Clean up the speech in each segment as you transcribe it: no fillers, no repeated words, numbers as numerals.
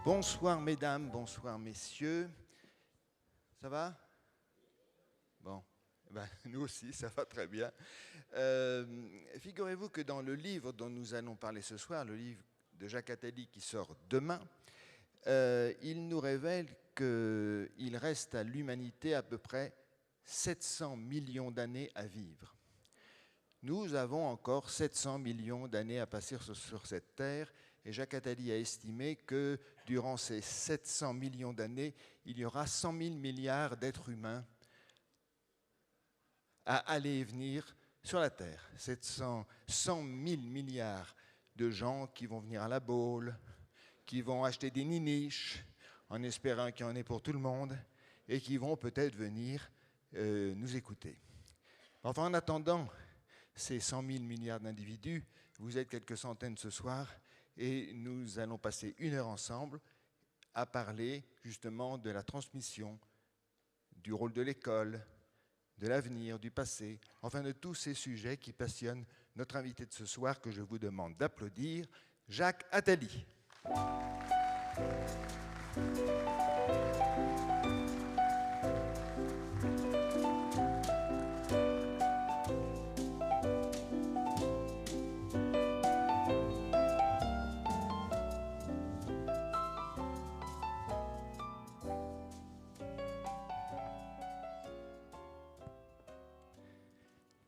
Bonsoir mesdames, bonsoir messieurs. Ça va? Bon, ben, nous aussi, ça va très bien. Figurez-vous que dans le livre dont nous allons parler ce soir, le livre de Jacques Attali qui sort demain, il nous révèle qu'il reste à l'humanité à peu près 700 millions d'années à vivre. Nous avons encore 700 millions d'années à passer sur cette Terre, et Jacques Attali a estimé que durant ces 700 millions d'années, il y aura 100 000 milliards d'êtres humains à aller et venir sur la Terre. 100 000 milliards de gens qui vont venir à la Baule, qui vont acheter des niniches, en espérant qu'il y en ait pour tout le monde, et qui vont peut-être venir nous écouter. Enfin, en attendant ces 100 000 milliards d'individus, vous êtes quelques centaines ce soir, et nous allons passer 1 heure ensemble à parler justement de la transmission, du rôle de l'école, de l'avenir, du passé, enfin de tous ces sujets qui passionnent notre invité de ce soir, que je vous demande d'applaudir, Jacques Attali.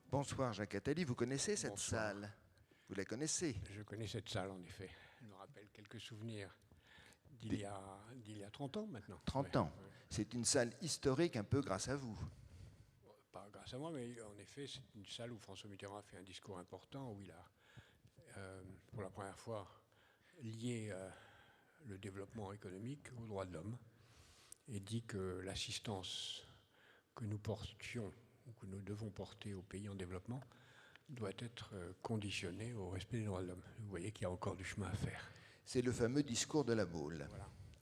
Bonsoir Jacques Attali, vous connaissez cette salle? Vous la connaissez? Je connais cette salle en effet. Elle me rappelle quelques souvenirs d'il y a 30 ans maintenant. 30 ans. Ouais. C'est une salle historique un peu grâce à vous. Pas grâce à moi, mais en effet, c'est une salle où François Mitterrand a fait un discours important, où il a, pour la première fois, lié le développement économique aux droits de l'homme et dit que l'assistance que nous portions, ou que nous devons porter aux pays en développement, doit être conditionnée au respect des droits de l'homme. Vous voyez qu'il y a encore du chemin à faire. C'est le fameux discours de la Baule.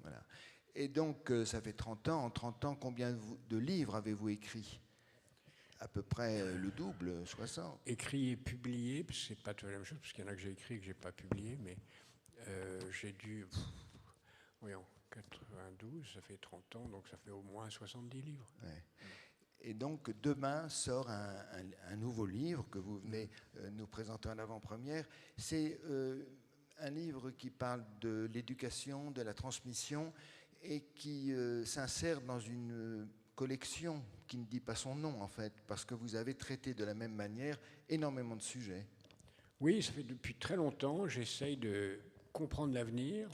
Voilà. Et donc, ça fait 30 ans. En 30 ans, combien de livres avez-vous écrit? À peu près le double, 60. Écrit et publié, c'est pas tout la même chose, parce qu'il y en a que j'ai écrit et que j'ai pas publié, mais j'ai dû... voyons, 92, ça fait 30 ans, donc ça fait au moins 70 livres. Ouais. Et donc, demain sort un nouveau livre que vous venez nous présenter en avant-première. C'est un livre qui parle de l'éducation, de la transmission, et qui s'insère dans une collection qui ne dit pas son nom, en fait, parce que vous avez traité de la même manière énormément de sujets. Oui, ça fait depuis très longtemps, j'essaye de comprendre l'avenir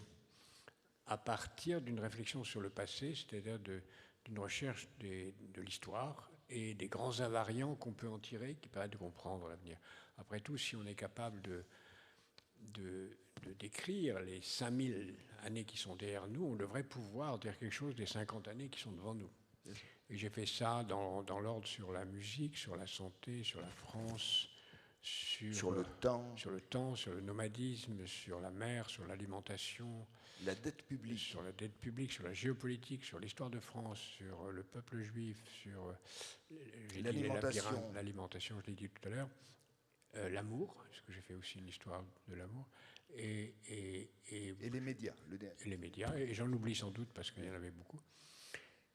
à partir d'une réflexion sur le passé, c'est-à-dire d'une recherche de l'histoire et des grands invariants qu'on peut en tirer qui permettent de comprendre l'avenir. Après tout, si on est capable de décrire les 5000 années qui sont derrière nous, on devrait pouvoir dire quelque chose des 50 années qui sont devant nous. Et j'ai fait ça dans l'ordre sur la musique, sur la santé, sur la France, sur le temps, sur le nomadisme, sur la mer, sur l'alimentation, la dette publique, sur la dette publique, sur la géopolitique, sur l'histoire de France, sur le peuple juif, sur l'alimentation, je l'ai dit tout à l'heure, l'amour, parce que j'ai fait aussi une histoire de l'amour, et les médias, et les médias, et j'en oublie sans doute parce qu'il y en avait beaucoup.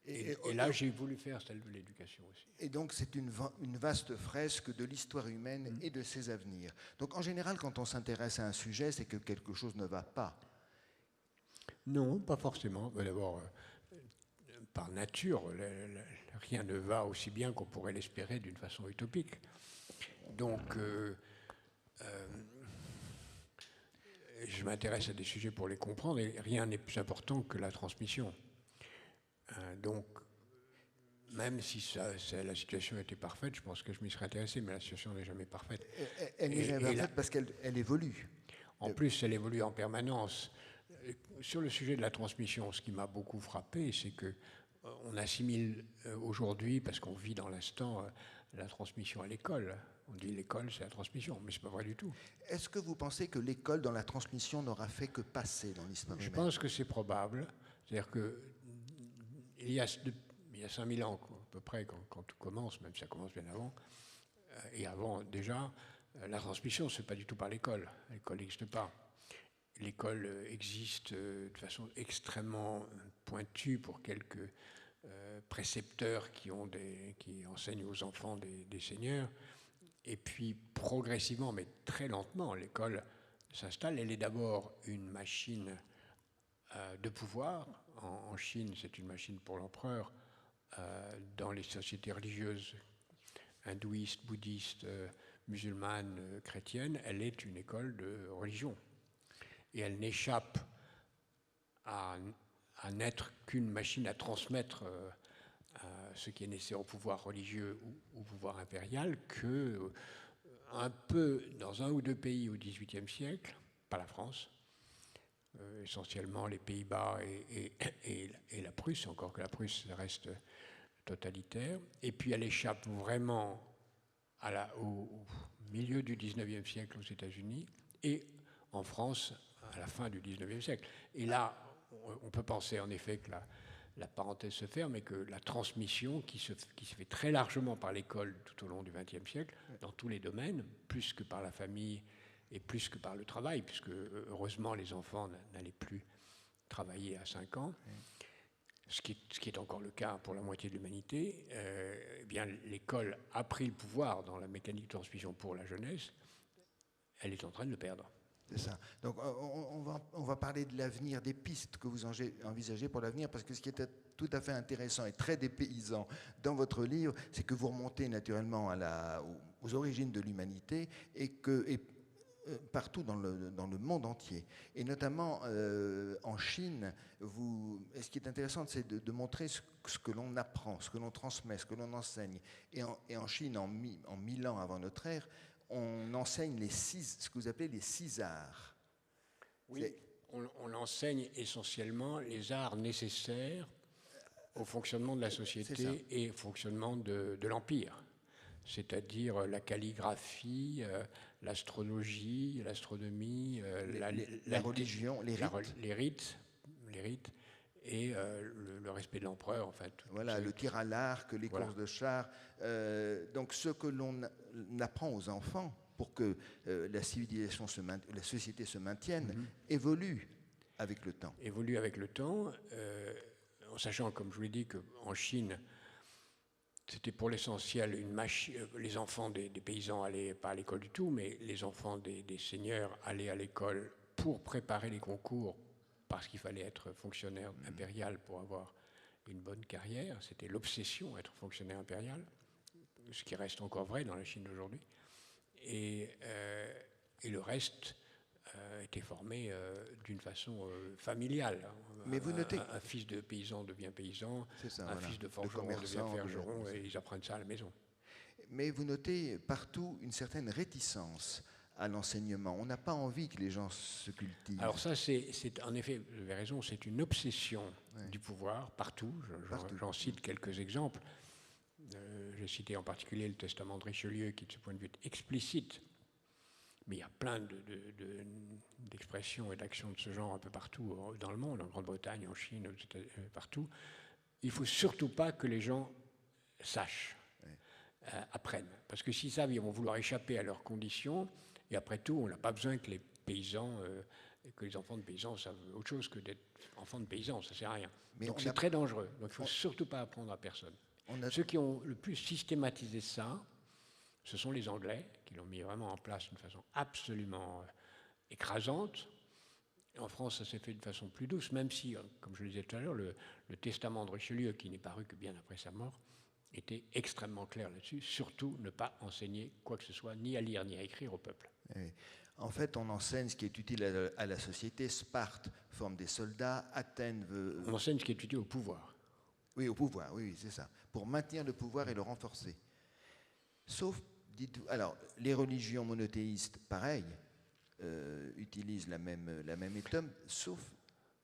Et là, j'ai voulu faire celle de l'éducation aussi. Et donc, c'est une vaste fresque de l'histoire humaine et de ses avenirs. Donc, en général, quand on s'intéresse à un sujet, c'est que quelque chose ne va pas. Non, pas forcément. D'abord, par nature, rien ne va aussi bien qu'on pourrait l'espérer d'une façon utopique. Donc, je m'intéresse à des sujets pour les comprendre, et rien n'est plus important que la transmission. Donc, même si la situation était parfaite, je pense que je m'y serais intéressé, mais la situation n'est jamais parfaite. Elle n'est jamais parfaite parce qu'elle évolue. En plus, elle évolue en permanence. Sur le sujet de la transmission, ce qui m'a beaucoup frappé, c'est qu'on assimile aujourd'hui, parce qu'on vit dans l'instant, la transmission à l'école. On dit l'école, c'est la transmission, mais ce n'est pas vrai du tout. Est-ce que vous pensez que l'école, dans la transmission, n'aura fait que passer dans l'histoire humaine? Je pense que c'est probable. C'est-à-dire que il y a 5000 ans, à peu près, quand tout commence, même si ça commence bien avant, et avant déjà, la transmission, ce n'est pas du tout par l'école. L'école n'existe pas. l'école existe de façon extrêmement pointue pour quelques précepteurs qui enseignent aux enfants des seigneurs. Et puis progressivement, mais très lentement, l'école s'installe. Elle est d'abord une machine de pouvoir. En Chine, c'est une machine pour l'empereur. Dans les sociétés religieuses hindouistes, bouddhistes, musulmanes, chrétiennes, elle est une école de religion. Et elle n'échappe à n'être qu'une machine à transmettre ce qui est nécessaire au pouvoir religieux ou au pouvoir impérial, que un peu dans un ou deux pays au XVIIIe siècle, pas la France, essentiellement les Pays-Bas et la Prusse, encore que la Prusse reste totalitaire, et puis elle échappe vraiment au milieu du XIXe siècle aux États-Unis et en France à la fin du XIXe siècle. Et là, on peut penser en effet que la parenthèse se ferme et que la transmission qui se fait très largement par l'école tout au long du XXe siècle, dans tous les domaines, plus que par la famille et plus que par le travail, puisque heureusement les enfants n'allaient plus travailler à 5 ans, ce qui est encore le cas pour la moitié de l'humanité, eh bien l'école a pris le pouvoir dans la mécanique de transmission pour la jeunesse, elle est en train de le perdre. C'est ça. Donc on va parler de l'avenir, des pistes que vous envisagez pour l'avenir, parce que ce qui est tout à fait intéressant et très dépaysant dans votre livre, c'est que vous remontez naturellement aux origines de l'humanité et partout dans le monde entier. Et notamment en Chine, ce qui est intéressant, c'est de montrer ce que l'on apprend, ce que l'on transmet, ce que l'on enseigne. Et en Chine, en 1000 ans avant notre ère, on enseigne ce que vous appelez les 6 arts. Oui, on enseigne essentiellement les arts nécessaires au fonctionnement de la société et au fonctionnement de l'Empire, c'est-à-dire la calligraphie, l'astrologie, l'astronomie, la religion, les rites et le respect de l'empereur. En fait, voilà, le tir à l'arc, les courses de chars. Donc ce que l'on apprend aux enfants pour que la société se maintienne, évolue avec le temps. Évolue avec le temps, en sachant, comme je vous l'ai dit, qu'en Chine, c'était pour l'essentiel une machine. Les enfants des paysans allaient pas à l'école du tout, mais les enfants des seigneurs allaient à l'école pour préparer les concours, parce qu'il fallait être fonctionnaire impérial pour avoir une bonne carrière. C'était l'obsession, être fonctionnaire impérial, ce qui reste encore vrai dans la Chine d'aujourd'hui. Et le reste était formé d'une façon familiale. Mais vous notez... Un fils de paysan devient paysan, fils de forgeron devient forgeron, et ils apprennent ça à la maison. Mais vous notez partout une certaine réticence à l'enseignement. On n'a pas envie que les gens se cultivent. Alors ça, c'est en effet, vous avez raison, c'est une obsession du pouvoir partout. J'en cite quelques exemples. J'ai cité en particulier le testament de Richelieu, qui de ce point de vue est explicite. Mais il y a plein d'expressions et d'actions de ce genre un peu partout dans le monde, en Grande-Bretagne, en Chine, partout. Il ne faut surtout pas que les gens sachent, apprennent. Parce que s'ils savent, ils vont vouloir échapper à leurs conditions. Et après tout, on n'a pas besoin que les paysans, que les enfants de paysans savent autre chose que d'être enfants de paysans. Ça ne sert à rien. Donc c'est très dangereux. Donc il ne faut surtout pas apprendre à personne. Ceux qui ont le plus systématisé ça, ce sont les Anglais, qui l'ont mis vraiment en place d'une façon absolument écrasante. En France, ça s'est fait de façon plus douce, même si, comme je le disais tout à l'heure, le testament de Richelieu, qui n'est paru que bien après sa mort, était extrêmement clair là-dessus. Surtout ne pas enseigner quoi que ce soit, ni à lire ni à écrire au peuple. Oui. En fait, on enseigne ce qui est utile à la société. Sparte forme des soldats, Athènes veut... On enseigne ce qui est utile au pouvoir. Oui, au pouvoir, oui, c'est ça. Pour maintenir le pouvoir et le renforcer. Sauf, dites-vous, alors, les religions monothéistes, pareil, utilisent la même méthode, sauf,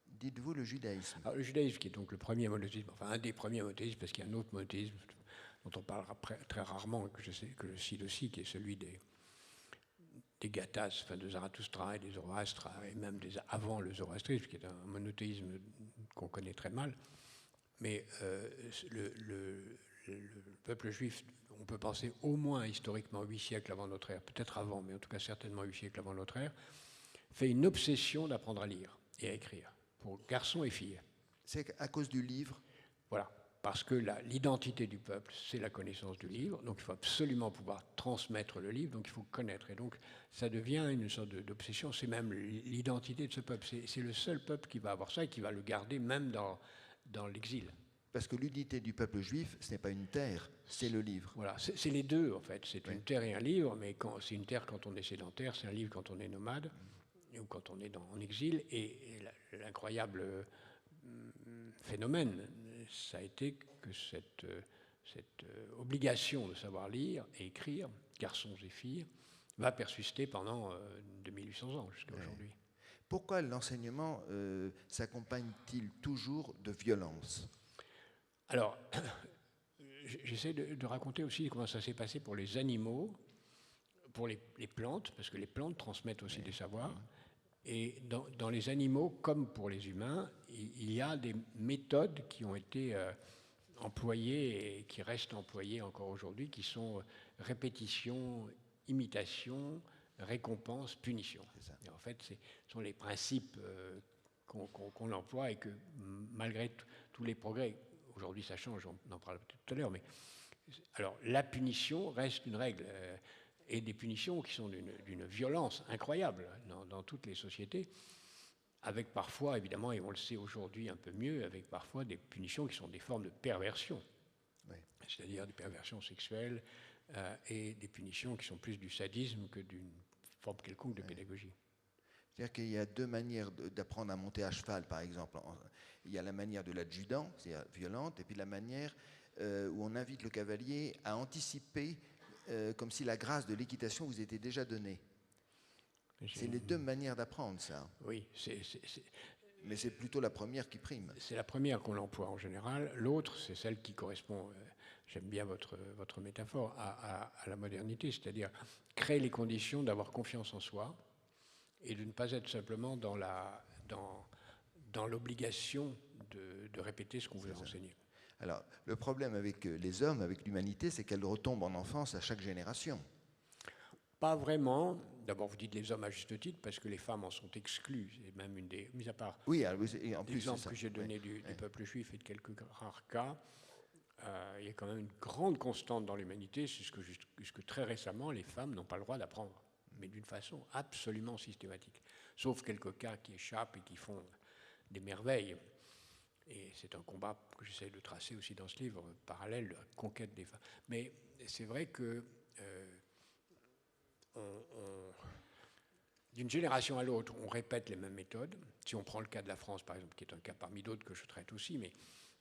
dites-vous, le judaïsme. Alors, le judaïsme, qui est donc le premier monothéisme, enfin un des premiers monothéismes, parce qu'il y a un autre monothéisme dont on parlera très rarement, que je cite aussi, qui est celui des Gathas, enfin de Zarathustra et des Zoroastres, et même avant le zoroastrisme, qui est un monothéisme qu'on connaît très mal. Mais le peuple juif, on peut penser au moins historiquement 8 siècles avant notre ère, peut-être avant, mais en tout cas certainement 8 siècles avant notre ère, fait une obsession d'apprendre à lire et à écrire, pour garçons et filles. C'est à cause du livre? Voilà, parce que l'identité du peuple, c'est la connaissance du livre, donc il faut absolument pouvoir transmettre le livre, donc il faut connaître. Et donc ça devient une sorte d'obsession, c'est même l'identité de ce peuple. C'est le seul peuple qui va avoir ça et qui va le garder même dans l'exil. Parce que l'unité du peuple juif, ce n'est pas une terre, c'est le livre. Voilà, c'est les deux en fait. C'est une terre et un livre, mais c'est une terre quand on est sédentaire, c'est un livre quand on est nomade, ou quand on est en exil. Et l'incroyable phénomène, ça a été que cette obligation de savoir lire et écrire, garçons et filles, va persister pendant 2800 ans jusqu'à aujourd'hui. Pourquoi l'enseignement s'accompagne-t-il toujours de violence? Alors, j'essaie de raconter aussi comment ça s'est passé pour les animaux, pour les plantes, parce que les plantes transmettent aussi des savoirs. Et dans les animaux, comme pour les humains, il y a des méthodes qui ont été employées et qui restent employées encore aujourd'hui, qui sont répétition, imitation, récompense, punition. Et en fait, ce sont les principes qu'on emploie et que malgré tous les progrès, aujourd'hui ça change, on en parle tout à l'heure, mais alors la punition reste une règle. Et des punitions qui sont d'une violence incroyable dans toutes les sociétés, avec parfois, évidemment, et on le sait aujourd'hui un peu mieux, avec parfois des punitions qui sont des formes de perversion, c'est-à-dire des perversions sexuelles et des punitions qui sont plus du sadisme que d'une forme quelconque de pédagogie. C'est-à-dire qu'il y a deux manières d'apprendre à monter à cheval, par exemple. Il y a la manière de l'adjudant, c'est-à-dire violente, et puis la manière où on invite le cavalier à anticiper comme si la grâce de l'équitation vous était déjà donnée. C'est les deux manières d'apprendre, ça. Oui, mais c'est plutôt la première qui prime. C'est la première qu'on emploie en général. L'autre, c'est celle qui correspond, j'aime bien votre métaphore, à la modernité, c'est-à-dire créer les conditions d'avoir confiance en soi et de ne pas être simplement dans l'obligation de répéter ce qu'on vous a enseigné. Alors, le problème avec les hommes, avec l'humanité, c'est qu'elle retombe en enfance à chaque génération. Pas vraiment. D'abord, vous dites les hommes à juste titre, parce que les femmes en sont exclues. C'est même une des... Mis à part l'exemple que j'ai donné du peuple juif et de quelques rares cas, il y a quand même une grande constante dans l'humanité, c'est jusque très récemment, les femmes n'ont pas le droit d'apprendre, mais d'une façon absolument systématique. Sauf quelques cas qui échappent et qui font des merveilles. Et c'est un combat que j'essaie de tracer aussi dans ce livre, parallèle de la conquête des femmes. Mais c'est vrai que d'une génération à l'autre, on répète les mêmes méthodes. Si on prend le cas de la France, par exemple, qui est un cas parmi d'autres que je traite aussi, mais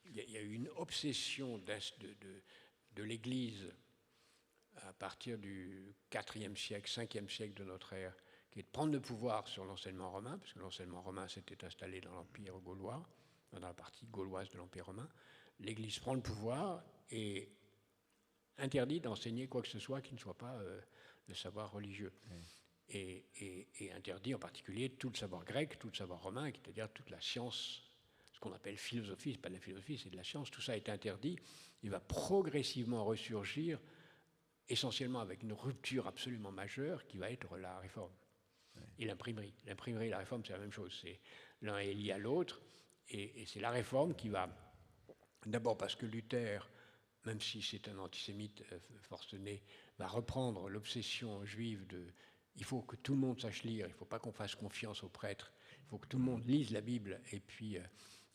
il y a eu une obsession de l'Église à partir du IVe siècle, Ve siècle de notre ère, qui est de prendre le pouvoir sur l'enseignement romain, parce que l'enseignement romain s'était installé dans l'Empire gaulois, dans la partie gauloise de l'Empire romain. L'Église prend le pouvoir et interdit d'enseigner quoi que ce soit qui ne soit pas le savoir religieux. Et interdit en particulier tout le savoir grec, tout le savoir romain, c'est-à-dire toute la science, ce qu'on appelle philosophie, c'est pas de la philosophie, c'est de la science, tout ça est interdit. Il va progressivement ressurgir, essentiellement avec une rupture absolument majeure qui va être la réforme. Et l'imprimerie. L'imprimerie et la réforme, c'est la même chose. L'un est lié à l'autre. Et c'est la réforme qui va, d'abord parce que Luther, même si c'est un antisémite forcené, va reprendre l'obsession juive de il faut que tout le monde sache lire, il ne faut pas qu'on fasse confiance aux prêtres, il faut que tout le monde lise la Bible, et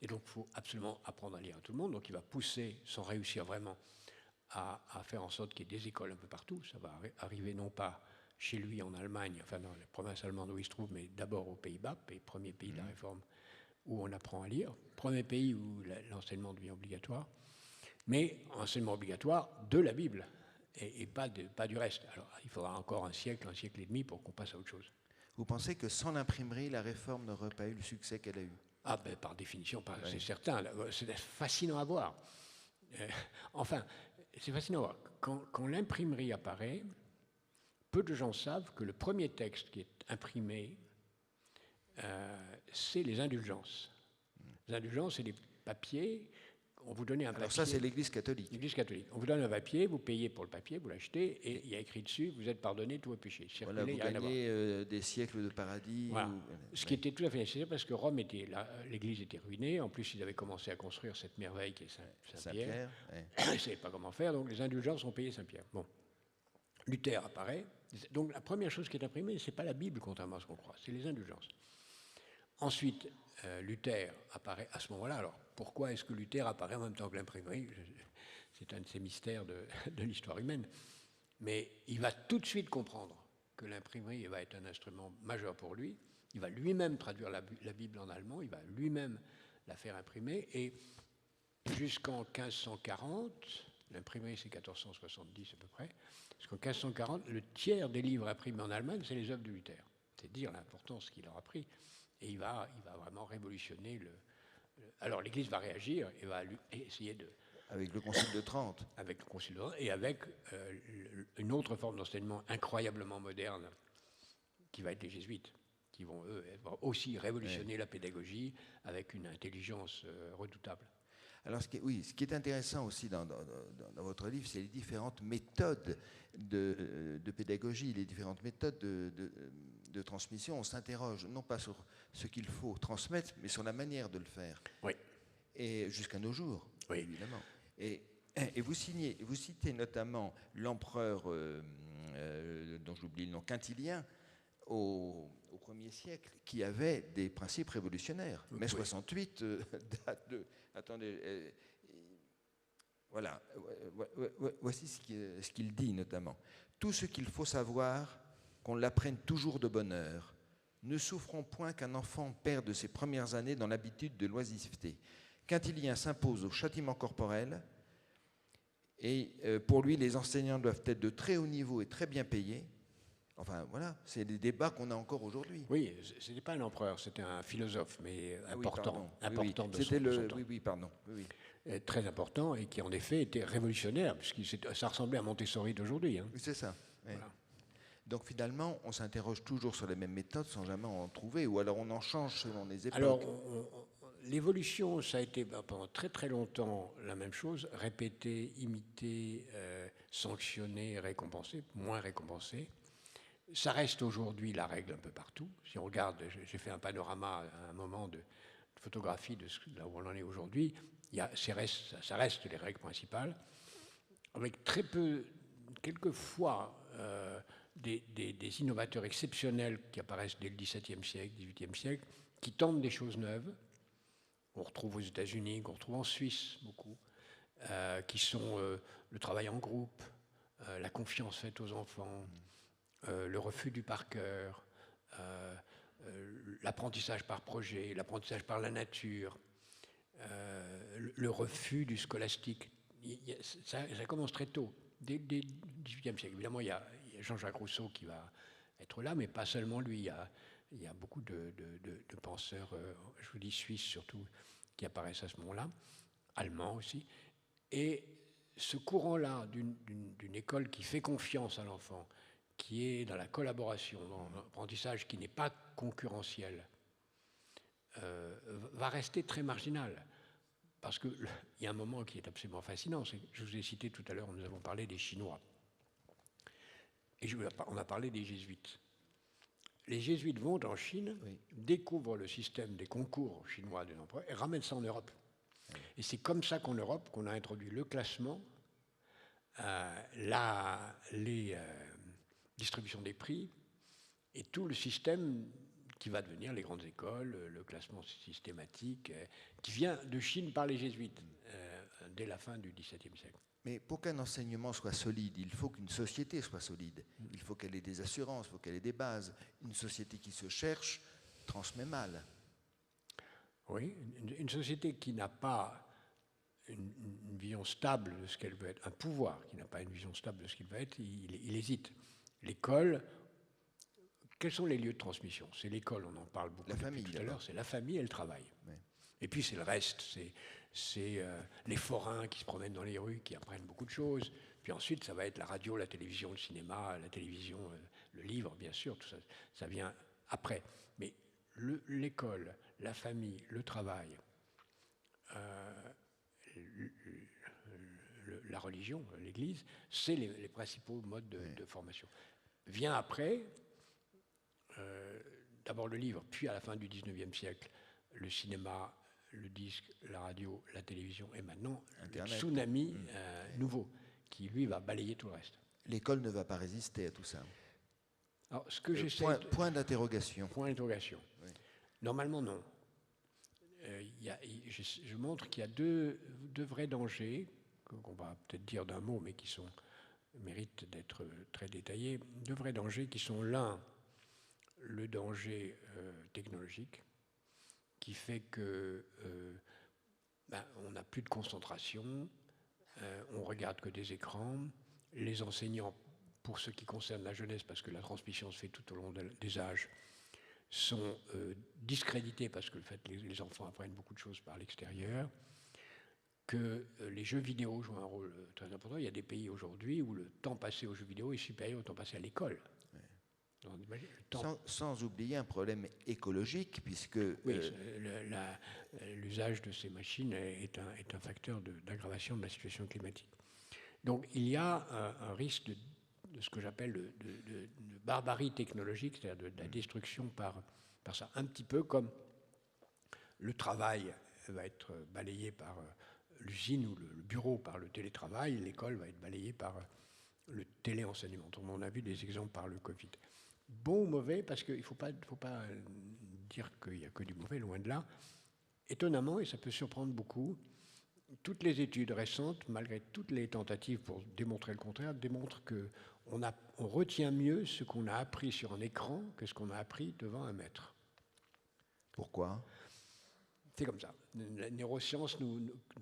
donc il faut absolument apprendre à lire à tout le monde. Donc il va pousser, sans réussir vraiment, à faire en sorte qu'il y ait des écoles un peu partout. Ça va arriver non pas chez lui en Allemagne, enfin dans les provinces allemandes où il se trouve, mais d'abord aux Pays-Bas, premier pays de la réforme, où on apprend à lire, premier pays où l'enseignement devient obligatoire, mais enseignement obligatoire de la Bible et pas du reste. Alors il faudra encore un siècle et demi pour qu'on passe à autre chose. Vous pensez que sans l'imprimerie, la réforme n'aurait pas eu le succès qu'elle a eu? Ah ben par définition, c'est certain. C'est fascinant à voir. Enfin, c'est fascinant à voir. Quand l'imprimerie apparaît, peu de gens savent que le premier texte qui est imprimé, c'est les indulgences. Les indulgences, c'est des papiers, on vous donnait un papier. Alors ça, c'est l'Église catholique. L'Église catholique. On vous donne un papier, vous payez pour le papier, vous l'achetez, et il y a écrit dessus, vous êtes pardonné tous vos péchés. Voilà, vous gagnez des siècles de paradis. Voilà. Ce qui était tout à fait nécessaire parce que Rome était, l'Église était ruinée. En plus, ils avaient commencé à construire cette merveille qui est Saint-Pierre. Ils ne savaient pas comment faire, donc les indulgences ont payé Saint-Pierre. Bon. Luther apparaît. Donc la première chose qui est imprimée, ce n'est pas la Bible, contrairement à ce qu'on croit, c'est les indulgences. Ensuite, Luther apparaît à ce moment-là. Alors, pourquoi est-ce que Luther apparaît en même temps que l'imprimerie? C'est un de ces mystères de l'histoire humaine. Mais il va tout de suite comprendre que l'imprimerie va être un instrument majeur pour lui. Il va lui-même traduire la Bible en allemand, il va lui-même la faire imprimer. Et jusqu'en 1540, l'imprimerie c'est 1470 à peu près, jusqu'en 1540, le tiers des livres imprimés en Allemagne, c'est les œuvres de Luther. C'est dire l'importance qu'il leur a pris. Et il va vraiment révolutionner alors l'Église va réagir et va essayer de... Avec le Concile de Trente. Avec le Concile de Trente et avec une autre forme d'enseignement incroyablement moderne qui va être les jésuites, qui vont, eux, aussi révolutionner la pédagogie avec une intelligence redoutable. Alors, ce qui est intéressant aussi dans votre livre, c'est les différentes méthodes de pédagogie, les différentes méthodes de transmission. On s'interroge non pas sur ce qu'il faut transmettre, mais sur la manière de le faire. Oui. Et jusqu'à nos jours, oui. Évidemment. Et vous citez notamment l'empereur, dont j'oublie le nom, Quintilien, au 1er siècle, qui avait des principes révolutionnaires. Mai 68 date de... Attendez, voilà, voici ce qu'il dit notamment. Tout ce qu'il faut savoir, qu'on l'apprenne toujours de bonne heure. Ne souffrons point qu'un enfant perde ses premières années dans l'habitude de l'oisiveté. Quintilien s'impose au châtiment corporel et pour lui, les enseignants doivent être de très haut niveau et très bien payés. Enfin, voilà, c'est des débats qu'on a encore aujourd'hui. Oui, ce n'était pas un empereur, c'était un philosophe, mais important. Important de c'était son temps. Oui, pardon. Oui. Très important et qui, en effet, était révolutionnaire, puisque ça ressemblait à Montessori d'aujourd'hui. Hein. Oui, c'est ça. Voilà. Oui. Donc, finalement, on s'interroge toujours sur les mêmes méthodes sans jamais en trouver, ou alors on en change selon les époques. Alors, l'évolution, ça a été pendant très très longtemps la même chose, répété, imité, sanctionné, récompensé, moins récompensé. Ça reste aujourd'hui la règle un peu partout. Si on regarde, j'ai fait un panorama à un moment de photographie de là où on en est aujourd'hui, ça reste les règles principales, avec très peu, quelquefois, des innovateurs exceptionnels qui apparaissent dès le XVIIe siècle, XVIIIe siècle, qui tentent des choses neuves. On retrouve aux États-Unis, qu'on retrouve en Suisse beaucoup, qui sont le travail en groupe, la confiance faite aux enfants, le refus du par cœur, l'apprentissage par projet, l'apprentissage par la nature, le refus du scolastique. Ça commence très tôt, dès le XVIIIe siècle. Évidemment, il y a Jean-Jacques Rousseau qui va être là, mais pas seulement lui. Il y a beaucoup de penseurs, je vous dis suisses surtout, qui apparaissent à ce moment-là, allemands aussi. Et ce courant-là d'une école qui fait confiance à l'enfant, qui est dans la collaboration, dans l'apprentissage qui n'est pas concurrentiel, va rester très marginal. Parce qu'il y a un moment qui est absolument fascinant, je vous ai cité tout à l'heure, nous avons parlé des Chinois. Et on a parlé des Jésuites. Les Jésuites vont en Chine, découvrent le système des concours chinois des empereurs et ramènent ça en Europe. Et c'est comme ça qu'en Europe, qu'on a introduit le classement, les distributions des prix et tout le système qui va devenir les grandes écoles, le classement systématique, qui vient de Chine par les Jésuites dès la fin du XVIIe siècle. Mais pour qu'un enseignement soit solide, il faut qu'une société soit solide. Il faut qu'elle ait des assurances, il faut qu'elle ait des bases. Une société qui se cherche transmet mal. Oui, une société qui n'a pas une vision stable de ce qu'elle veut être, un pouvoir qui n'a pas une vision stable de ce qu'il veut être, il hésite. L'école, quels sont les lieux de transmission? C'est l'école, on en parle beaucoup depuis tout à l'heure, c'est la famille et le travail. Oui. Et puis c'est le reste, c'est les forains qui se promènent dans les rues, qui apprennent beaucoup de choses. Puis ensuite, ça va être la radio, la télévision, le cinéma, la télévision, le livre, bien sûr, tout ça, ça vient après. Mais l'école, la famille, le travail, la religion, l'Église, c'est les principaux modes de formation. Vient après, d'abord le livre, puis à la fin du XIXe siècle, le cinéma, le disque, la radio, la télévision, et maintenant Internet. Le tsunami nouveau, qui lui va balayer tout le reste. L'école ne va pas résister à tout ça. Alors, ce que j'essaie point d'interrogation. Point d'interrogation. Oui. Normalement, non. Je montre qu'il y a deux vrais dangers, qu'on va peut-être dire d'un mot, mais qui méritent d'être très détaillés. Deux vrais dangers qui sont l'un, le danger technologique, qui fait que on n'a plus de concentration, on regarde que des écrans, les enseignants, pour ce qui concerne la jeunesse, parce que la transmission se fait tout au long des âges, sont discrédités parce que le fait que les enfants apprennent beaucoup de choses par l'extérieur, que les jeux vidéo jouent un rôle très important. Il y a des pays aujourd'hui où le temps passé aux jeux vidéo est supérieur au temps passé à l'école. Sans oublier un problème écologique, puisque... Oui, l'usage de ces machines est un facteur d'aggravation de la situation climatique. Donc il y a un risque de ce que j'appelle de barbarie technologique, c'est-à-dire de la destruction par ça. Un petit peu comme le travail va être balayé par l'usine ou le bureau par le télétravail, l'école va être balayée par le téléenseignement. On a vu des exemples par le Covid. Bon ou mauvais, parce qu'il ne faut pas dire qu'il n'y a que du mauvais, loin de là. Étonnamment, et ça peut surprendre beaucoup, toutes les études récentes, malgré toutes les tentatives pour démontrer le contraire, démontrent qu'on retient mieux ce qu'on a appris sur un écran que ce qu'on a appris devant un maître. Pourquoi ? C'est comme ça. Les neurosciences,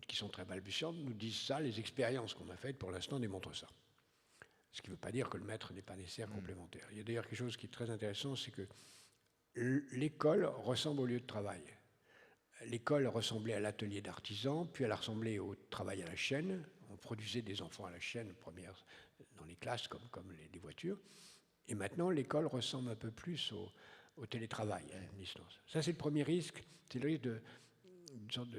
qui sont très balbutiantes, nous disent ça. Les expériences qu'on a faites, pour l'instant, démontrent ça. Ce qui ne veut pas dire que le maître n'est pas nécessaire complémentaire. Il y a d'ailleurs quelque chose qui est très intéressant, c'est que l'école ressemble au lieu de travail. L'école ressemblait à l'atelier d'artisan, puis elle a ressemblé au travail à la chaîne. On produisait des enfants à la chaîne, première dans les classes, comme les voitures. Et maintenant, l'école ressemble un peu plus au télétravail à distance. Ça, c'est le premier risque. C'est le risque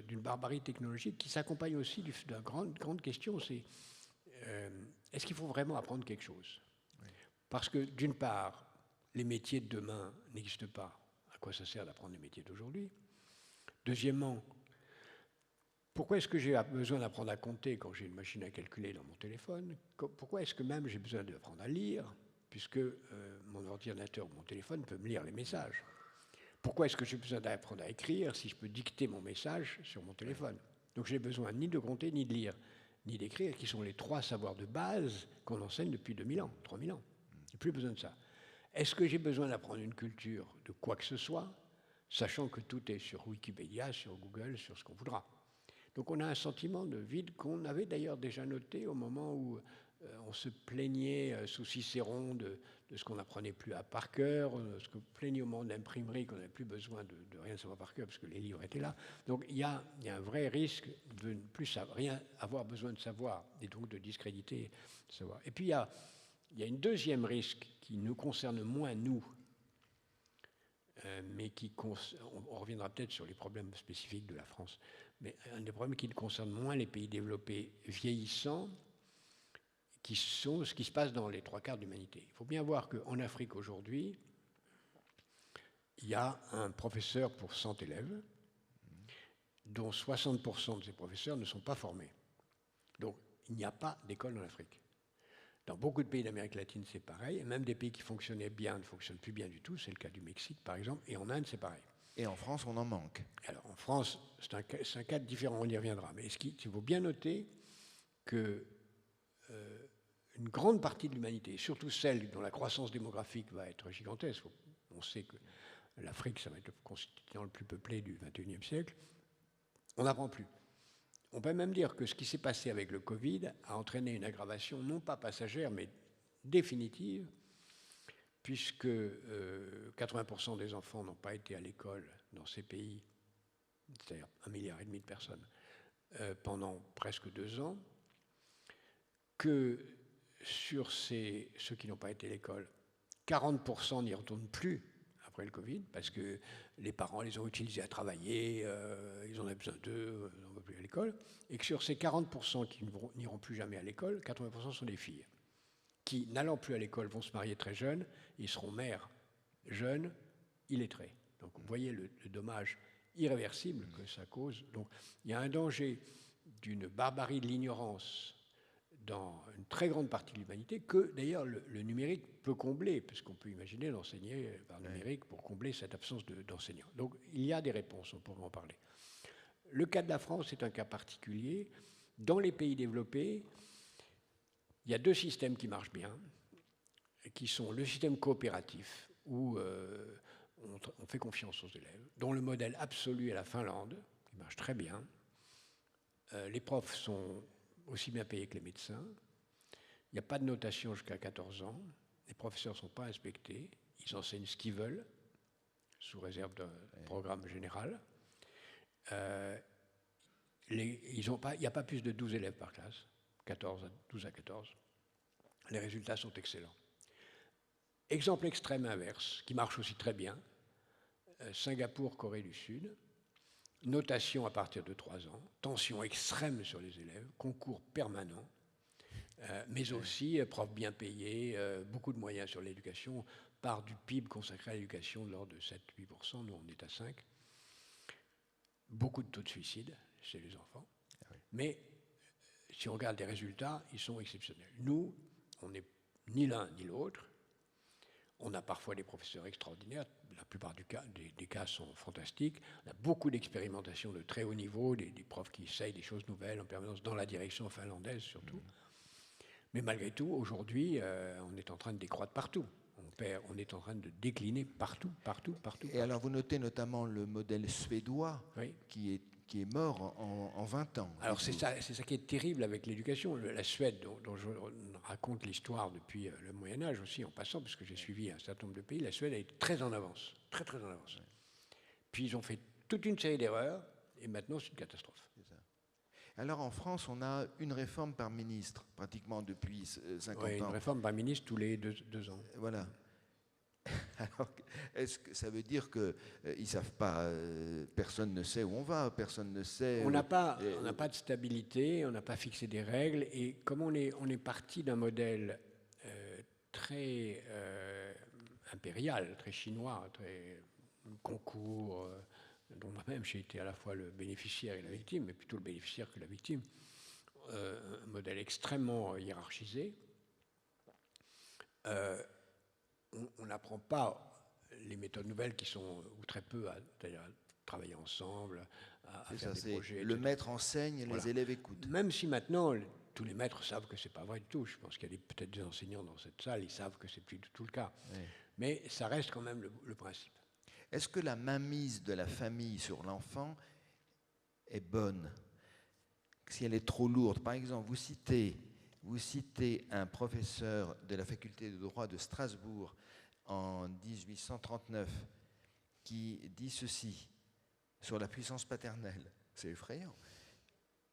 d'une barbarie technologique qui s'accompagne aussi d'une grande question, c'est est-ce qu'il faut vraiment apprendre quelque chose ? Oui. Parce que, d'une part, les métiers de demain n'existent pas. À quoi ça sert d'apprendre les métiers d'aujourd'hui ? Deuxièmement, pourquoi est-ce que j'ai besoin d'apprendre à compter quand j'ai une machine à calculer dans mon téléphone ? Pourquoi est-ce que même j'ai besoin d'apprendre à lire, puisque mon ordinateur ou mon téléphone peut me lire les messages ? Pourquoi est-ce que j'ai besoin d'apprendre à écrire si je peux dicter mon message sur mon téléphone ? Donc j'ai besoin ni de compter, ni de lire, ni d'écrire, qui sont les trois savoirs de base qu'on enseigne depuis 2000 ans, 3000 ans. J'ai plus besoin de ça. Est-ce que j'ai besoin d'apprendre une culture de quoi que ce soit, sachant que tout est sur Wikipédia, sur Google, sur ce qu'on voudra ? Donc on a un sentiment de vide qu'on avait d'ailleurs déjà noté au moment où on se plaignait sous Cicéron de ce qu'on n'apprenait plus par cœur, ce qu'on plaignait au moment de l'imprimerie, qu'on n'avait plus besoin de rien savoir par cœur parce que les livres étaient là. Donc il y a un vrai risque de ne plus rien avoir besoin de savoir et donc de discréditer le savoir. Et puis il y a une deuxième risque qui nous concerne moins nous, mais on reviendra peut-être sur les problèmes spécifiques de la France, mais un des problèmes qui concerne moins les pays développés vieillissants, qui sont ce qui se passe dans les trois quarts de l'humanité. Il faut bien voir qu'en Afrique aujourd'hui, il y a un professeur pour 100 élèves, dont 60% de ces professeurs ne sont pas formés. Donc il n'y a pas d'école en Afrique. Dans beaucoup de pays d'Amérique latine, c'est pareil, et même des pays qui fonctionnaient bien ne fonctionnent plus bien du tout, c'est le cas du Mexique par exemple, et en Inde c'est pareil. Et en France, on en manque. Alors en France, c'est un cas différent, on y reviendra, mais il faut bien noter que une grande partie de l'humanité, surtout celle dont la croissance démographique va être gigantesque, on sait que l'Afrique, ça va être le continent le plus peuplé du XXIe siècle, on n'apprend plus. On peut même dire que ce qui s'est passé avec le Covid a entraîné une aggravation, non pas passagère, mais définitive, puisque 80% des enfants n'ont pas été à l'école dans ces pays, c'est-à-dire 1,5 milliard de personnes, pendant presque 2 ans, que sur ceux qui n'ont pas été à l'école, 40% n'y retournent plus après le Covid, parce que les parents les ont utilisés à travailler, ils en avaient besoin d'eux, ils n'en vont plus à l'école, et que sur ces 40% qui n'iront plus jamais à l'école, 80% sont des filles, qui, n'allant plus à l'école, vont se marier très jeunes, ils seront mères jeunes, illettrées. Donc vous voyez le dommage irréversible que ça cause. Donc il y a un danger d'une barbarie de l'ignorance dans une très grande partie de l'humanité, que d'ailleurs le numérique peut combler, puisqu'on peut imaginer d'enseigner par numérique pour combler cette absence d'enseignants. Donc il y a des réponses, on pourrait en parler. Le cas de la France est un cas particulier. Dans les pays développés, il y a 2 systèmes qui marchent bien, qui sont le système coopératif, où on fait confiance aux élèves, dont le modèle absolu est la Finlande, qui marche très bien. Les profs sont aussi bien payés que les médecins. Il n'y a pas de notation jusqu'à 14 ans. Les professeurs ne sont pas inspectés. Ils enseignent ce qu'ils veulent, sous réserve d'un programme général. Il n'y a pas plus de 12 élèves par classe, 12 à 14. Les résultats sont excellents. Exemple extrême inverse, qui marche aussi très bien, Singapour, Corée du Sud, notation à partir de 3 ans, tension extrême sur les élèves, concours permanent, mais aussi profs bien payés, beaucoup de moyens sur l'éducation, part du PIB consacré à l'éducation de l'ordre de 7-8%, nous on est à 5%. Beaucoup de taux de suicide chez les enfants, mais si on regarde les résultats, ils sont exceptionnels. Nous, on n'est ni l'un ni l'autre. On a parfois des professeurs extraordinaires, la plupart des cas sont fantastiques. On a beaucoup d'expérimentations de très haut niveau, des profs qui essayent des choses nouvelles en permanence dans la direction finlandaise surtout. Mais malgré tout, aujourd'hui, on est en train de décroître partout. On est en train de décliner partout. Et alors vous notez notamment le modèle suédois, oui, qui est mort en 20 ans. Alors c'est ça qui est terrible avec l'éducation. La Suède, dont je raconte l'histoire depuis le Moyen-Âge aussi, en passant, parce que j'ai suivi un certain nombre de pays, la Suède a été très en avance, très en avance. Puis ils ont fait toute une série d'erreurs, et maintenant c'est une catastrophe. Alors en France, on a une réforme par ministre, pratiquement depuis 50 ans. Une réforme par ministre tous les 2 ans. Voilà. Alors, est-ce que ça veut dire qu'ils ne savent pas, personne ne sait où on va, personne ne sait... On n'a pas de stabilité, on n'a pas fixé des règles, et comme on est parti d'un modèle très impérial, très chinois, très concours, dont moi-même j'ai été à la fois le bénéficiaire et la victime, mais plutôt le bénéficiaire que la victime, un modèle extrêmement hiérarchisé, on n'apprend pas les méthodes nouvelles qui sont, ou très peu, à travailler ensemble, à faire des projets. Le maître enseigne, voilà. Les élèves écoutent. Même si maintenant, tous les maîtres savent que ce n'est pas vrai du tout. Je pense qu'il y a peut-être des enseignants dans cette salle, ils savent que ce n'est plus du tout le cas. Oui. Mais ça reste quand même le principe. Est-ce que la mainmise de la famille sur l'enfant est bonne? Si elle est trop lourde, par exemple, vous citez un professeur de la faculté de droit de Strasbourg en 1839 qui dit ceci sur la puissance paternelle. C'est effrayant.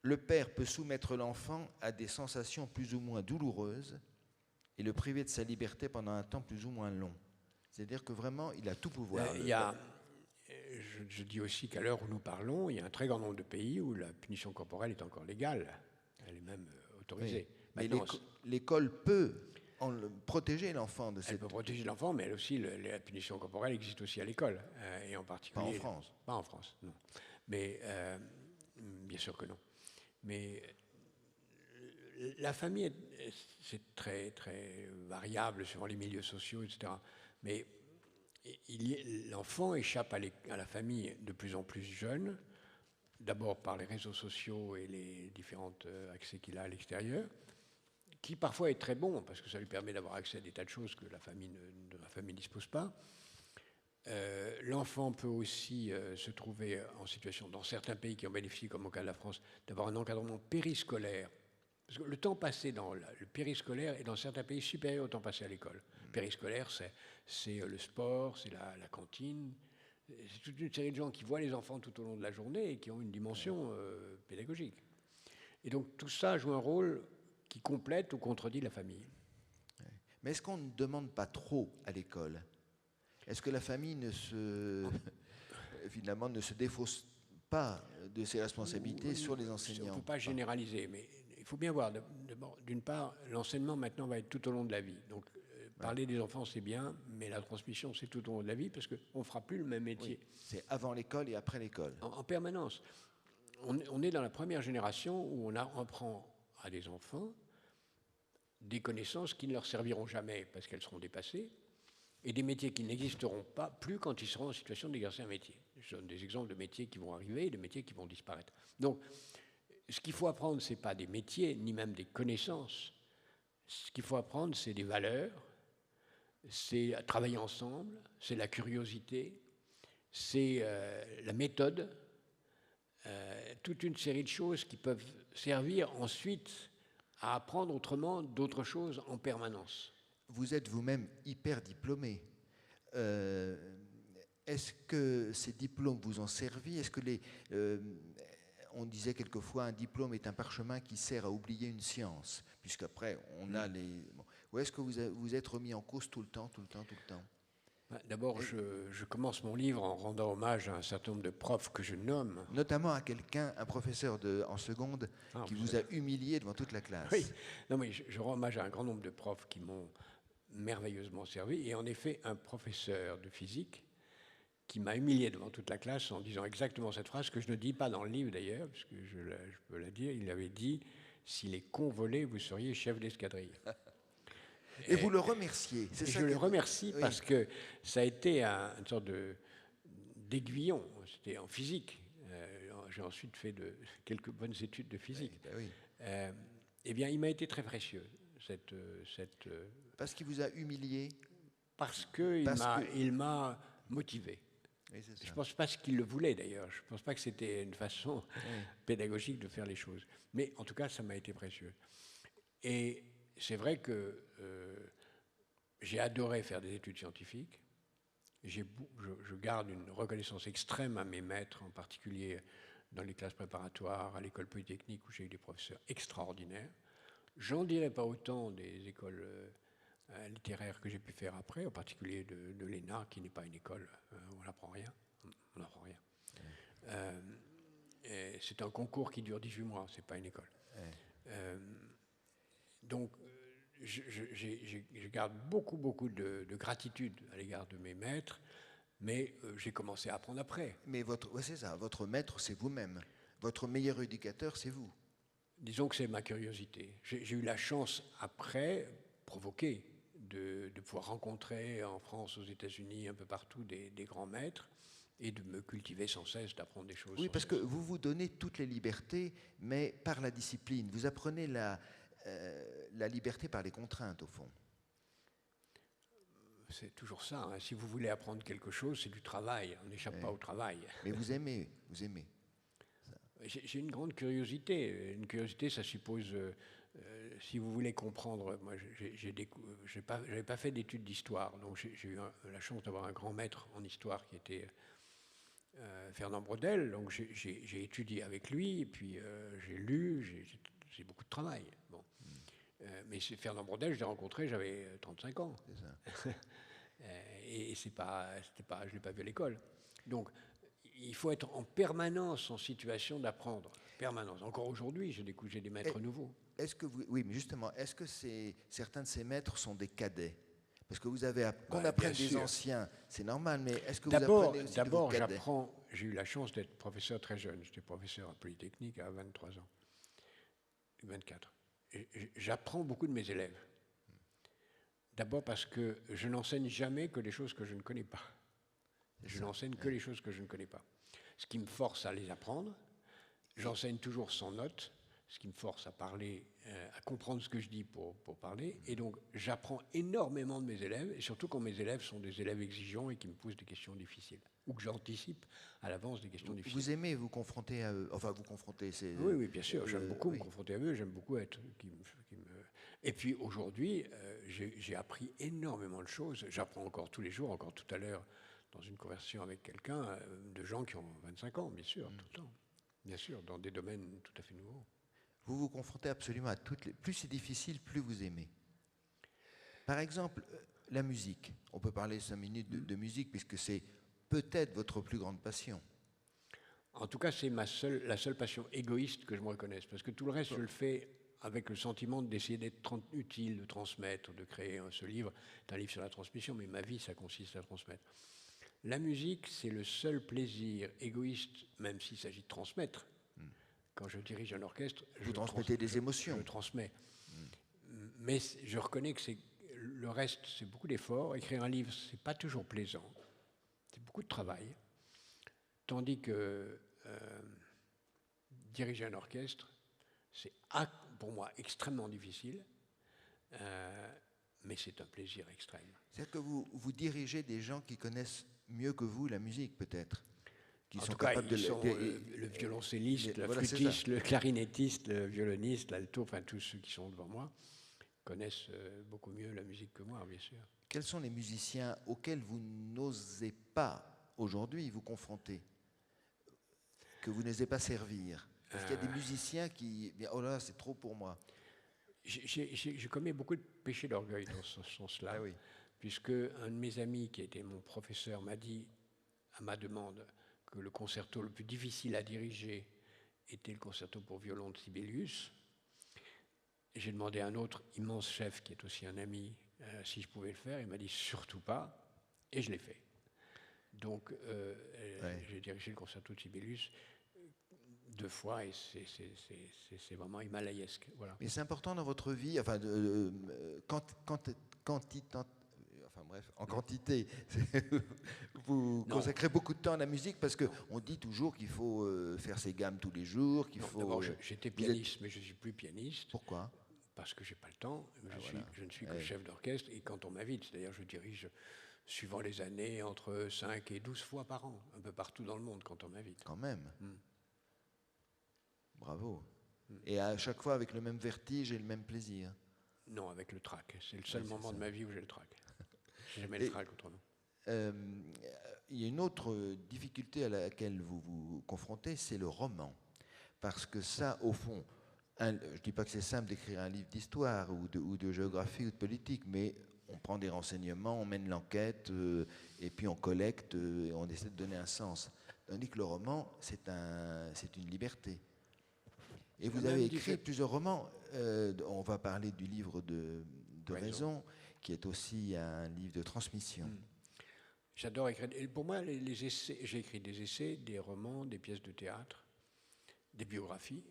Le père peut soumettre l'enfant à des sensations plus ou moins douloureuses et le priver de sa liberté pendant un temps plus ou moins long. C'est-à-dire que vraiment, il a tout pouvoir. Je dis aussi qu'à l'heure où nous parlons, il y a un très grand nombre de pays où la punition corporelle est encore légale. Elle est même autorisée. Oui, mais l'école peut protéger l'enfant de cette... Elle peut protéger l'enfant, mais elle aussi, la punition corporelle existe aussi à l'école, et en particulier... Pas en France. Pas en France, non. Mais bien sûr que non. Mais la famille, c'est très variable suivant les milieux sociaux, etc. Mais l'enfant échappe à la famille de plus en plus jeune, d'abord par les réseaux sociaux et les différents accès qu'il a à l'extérieur, qui parfois est très bon, parce que ça lui permet d'avoir accès à des tas de choses que la famille ne dispose pas. L'enfant peut aussi se trouver en situation, dans certains pays qui en bénéficient, comme au cas de la France, d'avoir un encadrement périscolaire. Parce que le temps passé dans le périscolaire est dans certains pays supérieur au temps passé à l'école. Périscolaire, c'est le sport, c'est la cantine. C'est toute une série de gens qui voient les enfants tout au long de la journée et qui ont une dimension pédagogique. Et donc tout ça joue un rôle qui complète ou contredit la famille. Mais est-ce qu'on ne demande pas trop à l'école? Est-ce que la famille finalement ne se défausse pas de ses responsabilités sur les On ne enseignants? peut pas généraliser, mais il faut bien voir. D'une part, l'enseignement maintenant va être tout au long de la vie. Donc, parler des enfants, c'est bien, mais la transmission, c'est tout au long de la vie, parce qu'on ne fera plus le même métier. Oui, c'est avant l'école et après l'école. En permanence. On est dans la première génération où on apprend à des enfants des connaissances qui ne leur serviront jamais parce qu'elles seront dépassées, et des métiers qui n'existeront pas plus quand ils seront en situation d'exercer un métier. Je donne des exemples de métiers qui vont arriver et de métiers qui vont disparaître. Donc, ce qu'il faut apprendre, ce n'est pas des métiers, ni même des connaissances. Ce qu'il faut apprendre, c'est des valeurs, c'est travailler ensemble, c'est la curiosité, c'est la méthode, toute une série de choses qui peuvent servir ensuite à apprendre autrement d'autres choses en permanence. Vous êtes vous-même hyper diplômé. Est-ce que ces diplômes vous ont servi? Est-ce que on disait quelquefois un diplôme est un parchemin qui sert à oublier une science, puisqu'après on a les... Bon. Ou est-ce que vous êtes remis en cause tout le temps? D'abord, je commence mon livre en rendant hommage à un certain nombre de profs que je nomme. Notamment à quelqu'un, un professeur en seconde, qui vous a humilié devant toute la classe. Oui, non, mais je rends hommage à un grand nombre de profs qui m'ont merveilleusement servi. Et en effet, un professeur de physique qui m'a humilié devant toute la classe en disant exactement cette phrase, que je ne dis pas dans le livre d'ailleurs, parce que je peux la dire. Il avait dit « Si les cons volaient, vous seriez chef d'escadrille ». Et vous le remerciez. C'est ça je le remercie parce que ça a été une sorte d'aiguillon. C'était en physique. J'ai ensuite fait quelques bonnes études de physique. Eh bien, il m'a été très précieux. Parce qu'il vous a humilié? Parce qu'il m'a motivé. Oui, je ne pense pas qu'il le voulait d'ailleurs. Je ne pense pas que c'était une façon pédagogique de faire les choses. Mais en tout cas, ça m'a été précieux. Et c'est vrai que j'ai adoré faire des études scientifiques. Je garde une reconnaissance extrême à mes maîtres, en particulier dans les classes préparatoires, à l'école polytechnique où j'ai eu des professeurs extraordinaires. J'en dirais pas autant des écoles littéraires que j'ai pu faire après, en particulier de l'ENA, qui n'est pas une école où on n'apprend rien. On n'apprend rien. C'est un concours qui dure 18 mois, c'est pas une école. Donc, je garde beaucoup de gratitude à l'égard de mes maîtres, mais j'ai commencé à apprendre après. Mais c'est ça, votre maître, c'est vous-même. Votre meilleur éducateur, c'est vous. Disons que c'est ma curiosité. J'ai eu la chance, après, provoquée, de pouvoir rencontrer en France, aux États-Unis, un peu partout, des grands maîtres, et de me cultiver sans cesse, d'apprendre des choses. Oui, parce que vous vous donnez toutes les libertés, mais par la discipline. Vous apprenez la liberté par les contraintes, au fond. C'est toujours ça. Hein. Si vous voulez apprendre quelque chose, c'est du travail. On n'échappe pas au travail. Mais vous aimez. J'ai une grande curiosité. Une curiosité, ça suppose, si vous voulez comprendre, moi, j'avais pas fait d'études d'histoire, donc j'ai eu la chance d'avoir un grand maître en histoire qui était Fernand Braudel. Donc j'ai étudié avec lui, et puis j'ai lu, j'ai beaucoup de travail. Bon. Mais Fernand Braudel, je l'ai rencontré, j'avais 35 ans. C'est ça. Et je ne l'ai pas vu à l'école. Donc, il faut être en permanence en situation d'apprendre. Permanence. Encore aujourd'hui, j'ai des maîtres nouveaux. Oui, mais justement, est-ce que certains de ces maîtres sont des cadets? Parce que qu'on apprenne des anciens, c'est normal, mais est-ce que vous apprenez aussi de vos cadets? D'abord, j'ai eu la chance d'être professeur très jeune. J'étais professeur à Polytechnique à 23 ans. 24. J'apprends beaucoup de mes élèves. D'abord parce que je n'enseigne jamais que les choses que je ne connais pas. Je n'enseigne que les choses que je ne connais pas. Ce qui me force à les apprendre. J'enseigne toujours sans notes, ce qui me force à parler, à comprendre ce que je dis pour parler. Et donc, j'apprends énormément de mes élèves, et surtout quand mes élèves sont des élèves exigeants et qui me posent des questions difficiles, ou que j'anticipe à l'avance des questions difficiles. Vous aimez vous confronter à eux? Enfin, vous confronter, c'est... Oui, bien sûr. J'aime beaucoup me confronter à eux. J'aime beaucoup être... Et puis, aujourd'hui, j'ai appris énormément de choses. J'apprends encore tous les jours, encore tout à l'heure, dans une conversation avec quelqu'un, de gens qui ont 25 ans, bien sûr, tout le temps. Bien sûr, dans des domaines tout à fait nouveaux. Vous vous confrontez absolument à toutes les... Plus c'est difficile, plus vous aimez. Par exemple, la musique. On peut parler 5 minutes de musique, puisque c'est peut-être votre plus grande passion. En tout cas, c'est la seule passion égoïste que je me reconnaisse, parce que tout le reste, je le fais avec le sentiment d'essayer d'être utile, de transmettre, de créer. Ce livre est un livre sur la transmission, mais ma vie, ça consiste à transmettre. La musique, c'est le seul plaisir égoïste, même s'il s'agit de transmettre. Quand je dirige un orchestre, vous transmettez des émotions. Je transmets. Mais je reconnais que le reste, c'est beaucoup d'efforts. Écrire un livre, c'est pas toujours plaisant. C'est beaucoup de travail. Tandis que diriger un orchestre, c'est pour moi extrêmement difficile, mais c'est un plaisir extrême. C'est-à-dire que vous dirigez des gens qui connaissent mieux que vous la musique, peut-être, qui en sont tout cas, capables le violoncelliste, le flûtiste, le clarinettiste, le violoniste, l'alto, enfin tous ceux qui sont devant moi connaissent beaucoup mieux la musique que moi, bien sûr. Quels sont les musiciens auxquels vous n'osez pas aujourd'hui vous confronter, que vous n'osez pas servir? Est-ce qu'il y a des musiciens qui... Oh là, c'est trop pour moi. J'ai commis beaucoup de péchés d'orgueil dans ce sens-là, Ah oui. puisque un de mes amis, qui était mon professeur, m'a dit, à ma demande, que le concerto le plus difficile à diriger était le concerto pour violon de Sibelius. J'ai demandé à un autre immense chef, qui est aussi un ami, si je pouvais le faire. Il m'a dit surtout pas, et je l'ai fait. Donc, j'ai dirigé le concerto de Sibelius 2 fois, et c'est vraiment himalayesque. Voilà. Mais c'est important dans votre vie, enfin, en quantité, vous consacrez beaucoup de temps à la musique, parce qu'on dit toujours qu'il faut faire ses gammes tous les jours, qu'il faut... D'abord, j'étais pianiste, mais je ne suis plus pianiste. Pourquoi? Parce que je n'ai pas le temps. Je ne suis que chef d'orchestre, et quand on m'invite, c'est-à-dire je dirige, suivant les années, entre 5 et 12 fois par an, un peu partout dans le monde, quand on m'invite. Quand même. Bravo. Et à chaque fois avec le même vertige et le même plaisir? Non, avec le trac. C'est le seul moment de ma vie où j'ai le trac. J'ai jamais le trac autrement. Il y a une autre difficulté à laquelle vous vous confrontez, c'est le roman. Parce que ça, au fond, je ne dis pas que c'est simple d'écrire un livre d'histoire ou de géographie ou de politique, mais on prend des renseignements, on mène l'enquête, et puis on collecte, et on essaie de donner un sens. Tandis que le roman, c'est une liberté. Et vous avez écrit plusieurs romans. On va parler du livre de Raison, qui est aussi un livre de transmission. J'adore écrire. Et pour moi, les essais, j'ai écrit des essais, des romans, des pièces de théâtre, des biographies.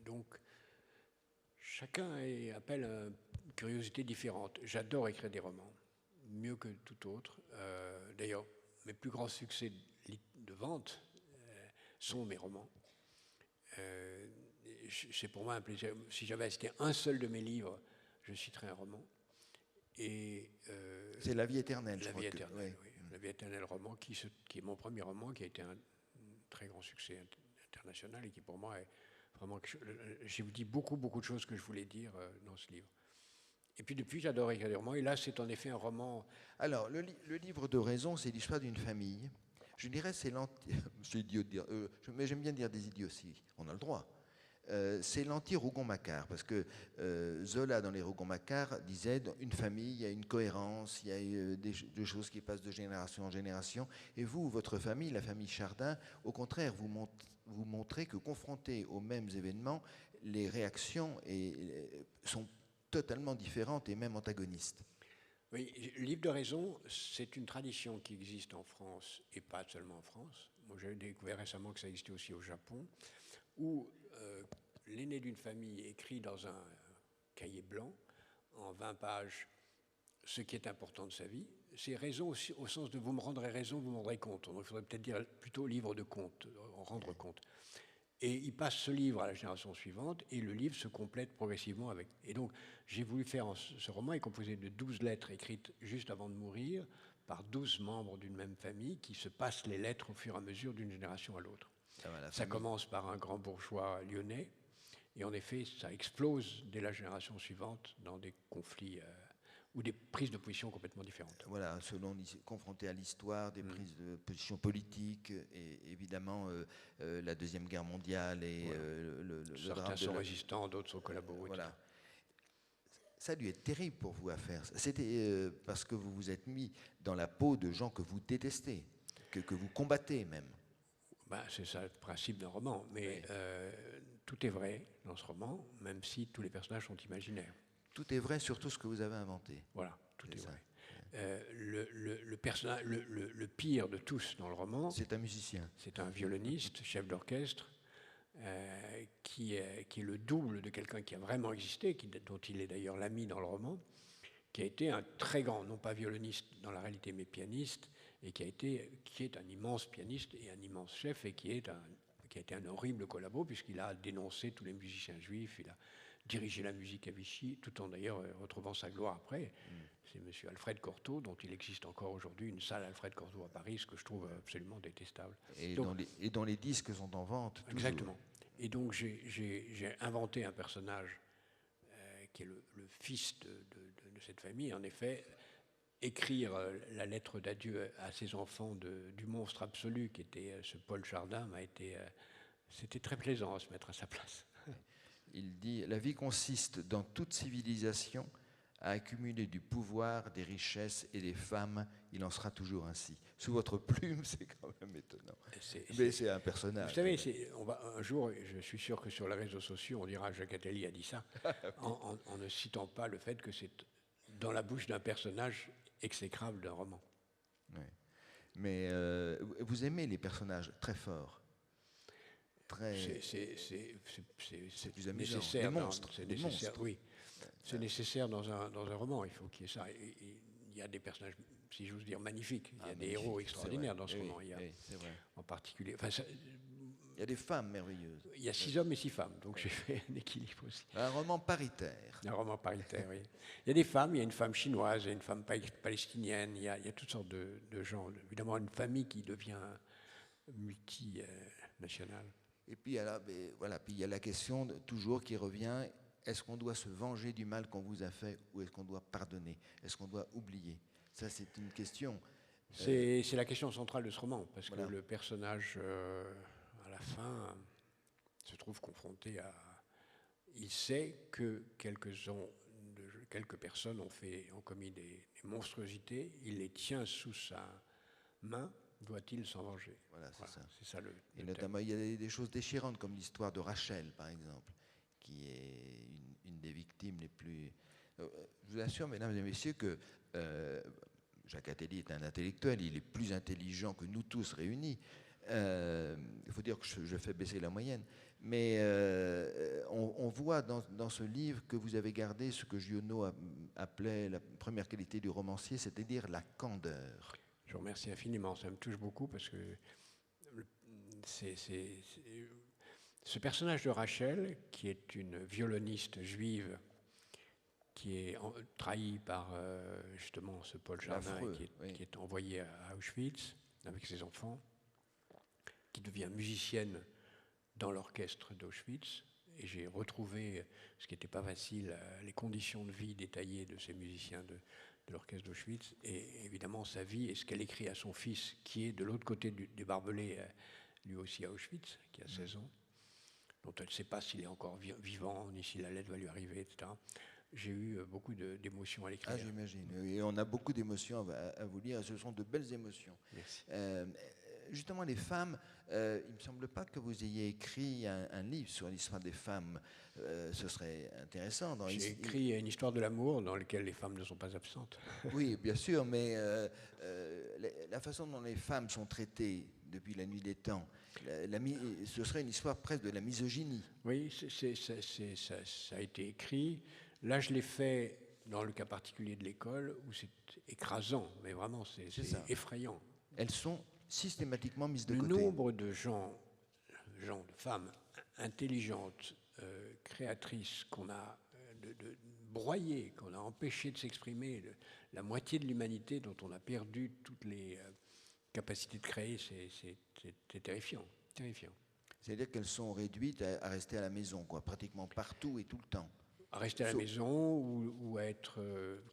Donc, chacun appelle une curiosité différente. J'adore écrire des romans, mieux que tout autre. D'ailleurs, mes plus grands succès de vente sont mes romans. C'est pour moi un plaisir. Si j'avais à citer un seul de mes livres, je citerais un roman. C'est La vie éternelle, je crois. La vie éternelle, oui. La vie éternelle, roman, qui est mon premier roman, qui a été un très grand succès international et qui pour moi est vraiment... J'ai dit beaucoup de choses que je voulais dire dans ce livre. Et puis depuis, j'adore écrire des romans. Et là, c'est en effet un roman... Alors, le livre de Raison, c'est l'histoire d'une famille. Je dirais c'est c'est idiot de dire... mais j'aime bien dire des idioties. On a le droit. C'est l'anti-Rougon-Macquart, parce que Zola, dans les Rougon-Macquart, disait une famille, il y a une cohérence, il y a des choses qui passent de génération en génération. Et vous, votre famille, la famille Chardin, au contraire, vous montrez que confrontés aux mêmes événements, les réactions sont totalement différentes et même antagonistes. Oui, le livre de Raison, c'est une tradition qui existe en France, et pas seulement en France. Moi, j'ai découvert récemment que ça existait aussi au Japon, où l'aîné d'une famille écrit dans un cahier blanc, en 20 pages, ce qui est important de sa vie. C'est raison aussi, au sens de vous me rendrez raison, vous me rendrez compte. Donc, il faudrait peut-être dire plutôt livre de compte, en rendre compte. Et il passe ce livre à la génération suivante, et le livre se complète progressivement avec. Et donc, j'ai voulu faire ce roman est composé de 12 lettres écrites juste avant de mourir, par 12 membres d'une même famille, qui se passent les lettres au fur et à mesure d'une génération à l'autre. Ça commence par un grand bourgeois lyonnais, et en effet, ça explose dès la génération suivante dans des conflits ou des prises de position complètement différentes. Voilà, confronté à l'histoire, des prises de position politiques, et évidemment la Deuxième Guerre mondiale et voilà. Certains sont résistants, d'autres sont collaborateurs. Voilà. ça a dû être terrible pour vous à faire. C'était parce que vous vous êtes mis dans la peau de gens que vous détestez, que vous combattez même. Ben, c'est ça le principe d'un roman, mais tout est vrai dans ce roman, même si tous les personnages sont imaginaires. Tout est vrai sur tout ce que vous avez inventé. Voilà, tout est ça. vrai. Le pire de tous dans le roman, c'est un musicien. C'est un violoniste, chef d'orchestre, qui est le double de quelqu'un qui a vraiment existé, dont il est d'ailleurs l'ami dans le roman, qui a été un très grand, non pas violoniste dans la réalité, mais pianiste, et qui est un immense pianiste et un immense chef, et qui a été un horrible collabo, puisqu'il a dénoncé tous les musiciens juifs, il a dirigé la musique à Vichy, tout en d'ailleurs retrouvant sa gloire après. C'est M. Alfred Cortot, dont il existe encore aujourd'hui une salle Alfred Cortot à Paris, ce que je trouve absolument détestable. Et dont les disques sont en vente. Toujours. Exactement. Et donc j'ai inventé un personnage qui est le fils de cette famille. En effet, écrire la lettre d'adieu à ses enfants du monstre absolu qui était ce Paul Chardin c'était très plaisant à se mettre à sa place. Il dit « La vie consiste dans toute civilisation à accumuler du pouvoir, des richesses et des femmes. Il en sera toujours ainsi. » Sous votre plume, c'est quand même étonnant. Mais c'est un personnage. Vous savez, un jour, je suis sûr que sur les réseaux sociaux, on dira Jacques Attali a dit ça, en ne citant pas le fait que c'est dans la bouche d'un personnage exécrable d'un roman. Oui. Mais vous aimez les personnages très forts. C'est plus amusant. Nécessaire. Des monstres. C'est nécessaire, oui. C'est nécessaire dans un roman. Il faut qu'il y ait ça. Il y a des personnages, si j'ose dire, magnifiques. Il y a des héros extraordinaires dans ce roman. C'est vrai. En particulier. Il y a des femmes merveilleuses. Il y a 6 hommes et 6 femmes, donc j'ai fait un équilibre aussi. Un roman paritaire. Un roman paritaire, oui. Il y a des femmes, il y a une femme chinoise, il y a une femme palestinienne, il y a toutes sortes de gens. Évidemment, une famille qui devient multinationale. Et puis, puis il y a la question toujours qui revient, est-ce qu'on doit se venger du mal qu'on vous a fait ou est-ce qu'on doit pardonner? Est-ce qu'on doit oublier? Ça, c'est une question. C'est la question centrale de ce roman, parce que le personnage, à la fin, se trouve confronté à... Il sait que quelques personnes ont commis des monstruosités, il les tient sous sa main. Doit-il s'en venger? Voilà, c'est ça. Et notamment, il y a des choses déchirantes, comme l'histoire de Rachel, par exemple, qui est une des victimes les plus... Je vous assure, mesdames et messieurs, que Jacques Attali est un intellectuel, il est plus intelligent que nous tous réunis. Il faut dire que je fais baisser la moyenne. Mais on voit dans ce livre que vous avez gardé ce que Giono appelait la première qualité du romancier, c'est-à-dire la candeur. Je vous remercie infiniment, ça me touche beaucoup parce que ce personnage de Rachel, qui est une violoniste juive, qui est trahie par justement ce Paul Chardin, qui est envoyé à Auschwitz avec ses enfants, qui devient musicienne dans l'orchestre d'Auschwitz. Et j'ai retrouvé, ce qui n'était pas facile, les conditions de vie détaillées de ces musiciens de l'orchestre d'Auschwitz, et évidemment sa vie et ce qu'elle écrit à son fils, qui est de l'autre côté des barbelés, lui aussi à Auschwitz, qui a 16 ans, dont elle ne sait pas s'il est encore vivant, ni si la lettre va lui arriver, etc. J'ai eu beaucoup d'émotions à l'écrire. Ah, j'imagine. Et on a beaucoup d'émotions à vous lire. Ce sont de belles émotions. Merci. Justement, les femmes, il ne me semble pas que vous ayez écrit un livre sur l'histoire des femmes. Ce serait intéressant. J'ai écrit une histoire de l'amour dans laquelle les femmes ne sont pas absentes. Oui, bien sûr, mais la façon dont les femmes sont traitées depuis la nuit des temps, ce serait une histoire presque de la misogynie. Oui, ça a été écrit. Là, je l'ai fait dans le cas particulier de l'école, où c'est écrasant, mais vraiment, c'est effrayant. Elles sont systématiquement mises de côté. Le nombre de de femmes intelligentes, créatrices qu'on a broyées, qu'on a empêchées de s'exprimer, la moitié de l'humanité dont on a perdu toutes les capacités de créer, c'est terrifiant. C'est-à-dire qu'elles sont réduites à rester à la maison, quoi, pratiquement partout et tout le temps. À rester à la maison ou à être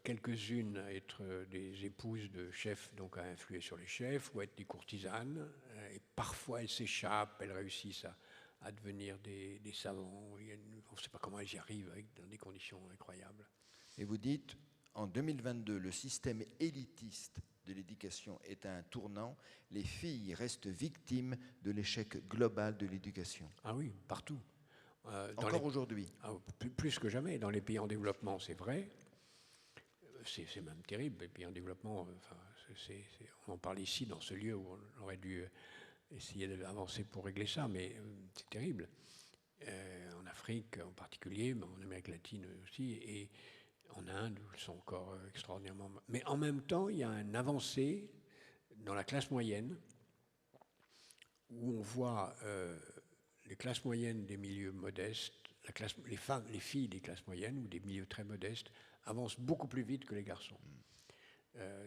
quelques-unes, à être des épouses de chefs, donc à influer sur les chefs, ou à être des courtisanes. Et parfois elles s'échappent, elles réussissent à devenir des savants. On ne sait pas comment elles y arrivent dans des conditions incroyables. Et vous dites, en 2022, le système élitiste de l'éducation est à un tournant. Les filles restent victimes de l'échec global de l'éducation. Ah oui, partout. Encore aujourd'hui. Plus que jamais. Dans les pays en développement, c'est vrai. C'est même terrible. Les pays en développement, on en parle ici, dans ce lieu où on aurait dû essayer d'avancer pour régler ça, mais c'est terrible. En Afrique en particulier, mais en Amérique latine aussi, et en Inde, où ils sont encore extraordinairement... Mais en même temps, il y a une avancée dans la classe moyenne, où on voit les classes moyennes des milieux modestes, les filles des classes moyennes ou des milieux très modestes avancent beaucoup plus vite que les garçons.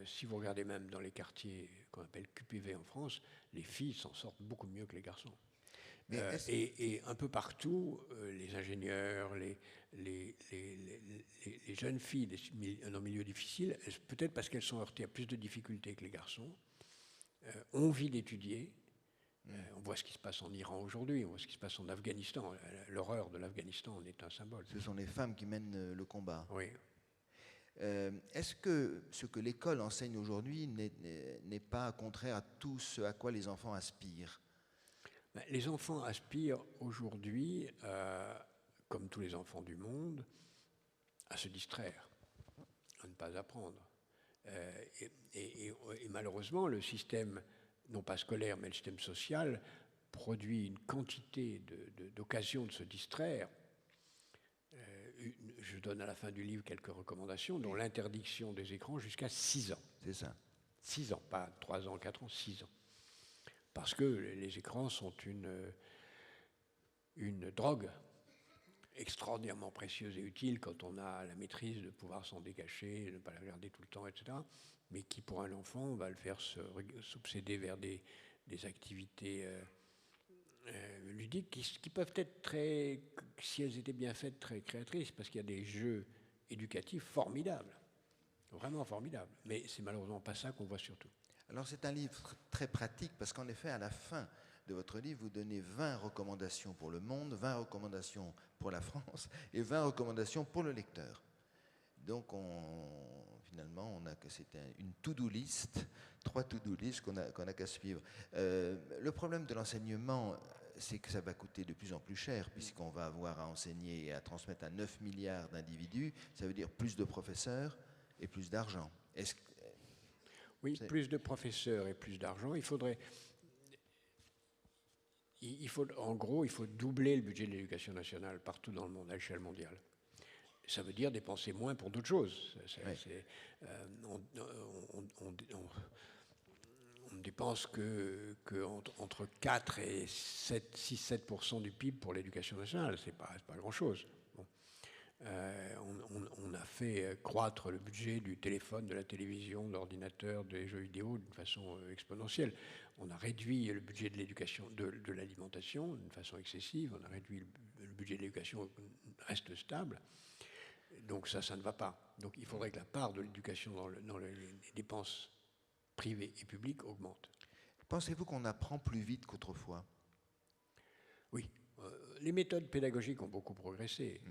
Si vous regardez même dans les quartiers qu'on appelle QPV en France, les filles s'en sortent beaucoup mieux que les garçons. Et un peu partout, les ingénieurs, les jeunes filles dans milieux difficiles, peut-être parce qu'elles sont heurtées à plus de difficultés que les garçons, ont envie d'étudier. On voit ce qui se passe en Iran aujourd'hui, on voit ce qui se passe en Afghanistan. L'horreur de l'Afghanistan en est un symbole. Ce sont les femmes qui mènent le combat. Oui. Est-ce que ce que l'école enseigne aujourd'hui n'est pas contraire à tout ce à quoi les enfants aspirent? Les enfants aspirent aujourd'hui, comme tous les enfants du monde, à se distraire, à ne pas apprendre. Et malheureusement, le système, non pas scolaire, mais le système social, produit une quantité d'occasions de se distraire. Je donne à la fin du livre quelques recommandations, dont l'interdiction des écrans jusqu'à 6 ans. C'est ça. 6 ans, pas 3 ans, 4 ans, 6 ans. Parce que les écrans sont une drogue extraordinairement précieuse et utile quand on a la maîtrise de pouvoir s'en décacher, de ne pas la regarder tout le temps, etc. Mais qui, pour un enfant, va le faire s'obséder vers des activités ludiques qui peuvent être très, si elles étaient bien faites, très créatrices, parce qu'il y a des jeux éducatifs formidables, vraiment formidables. Mais c'est malheureusement pas ça qu'on voit surtout. Alors c'est un livre très pratique parce qu'en effet, à la fin de votre livre, vous donnez 20 recommandations pour le monde, 20 recommandations pour la France et 20 recommandations pour le lecteur. Donc finalement, on a que c'était une to-do list, 3 to-do list qu'on a qu'à suivre. Le problème de l'enseignement, c'est que ça va coûter de plus en plus cher puisqu'on va avoir à enseigner et à transmettre à 9 milliards d'individus. Ça veut dire plus de professeurs et plus d'argent. Oui, plus de professeurs et plus d'argent. En gros, il faut doubler le budget de l'éducation nationale partout dans le monde, à l'échelle mondiale. Ça veut dire dépenser moins pour d'autres choses. On ne dépense entre 4 et 6-7% du PIB pour l'éducation nationale. C'est pas grand-chose. Bon. On a fait croître le budget du téléphone, de la télévision, de l'ordinateur, des jeux vidéo d'une façon exponentielle. On a réduit le budget de l'éducation, de l'alimentation d'une façon excessive. On a réduit le budget de l'éducation, reste stable. Donc ça ne va pas. Donc il faudrait que la part de l'éducation dans les dépenses privées et publiques augmente. Pensez-vous qu'on apprend plus vite qu'autrefois? Oui. Les méthodes pédagogiques ont beaucoup progressé.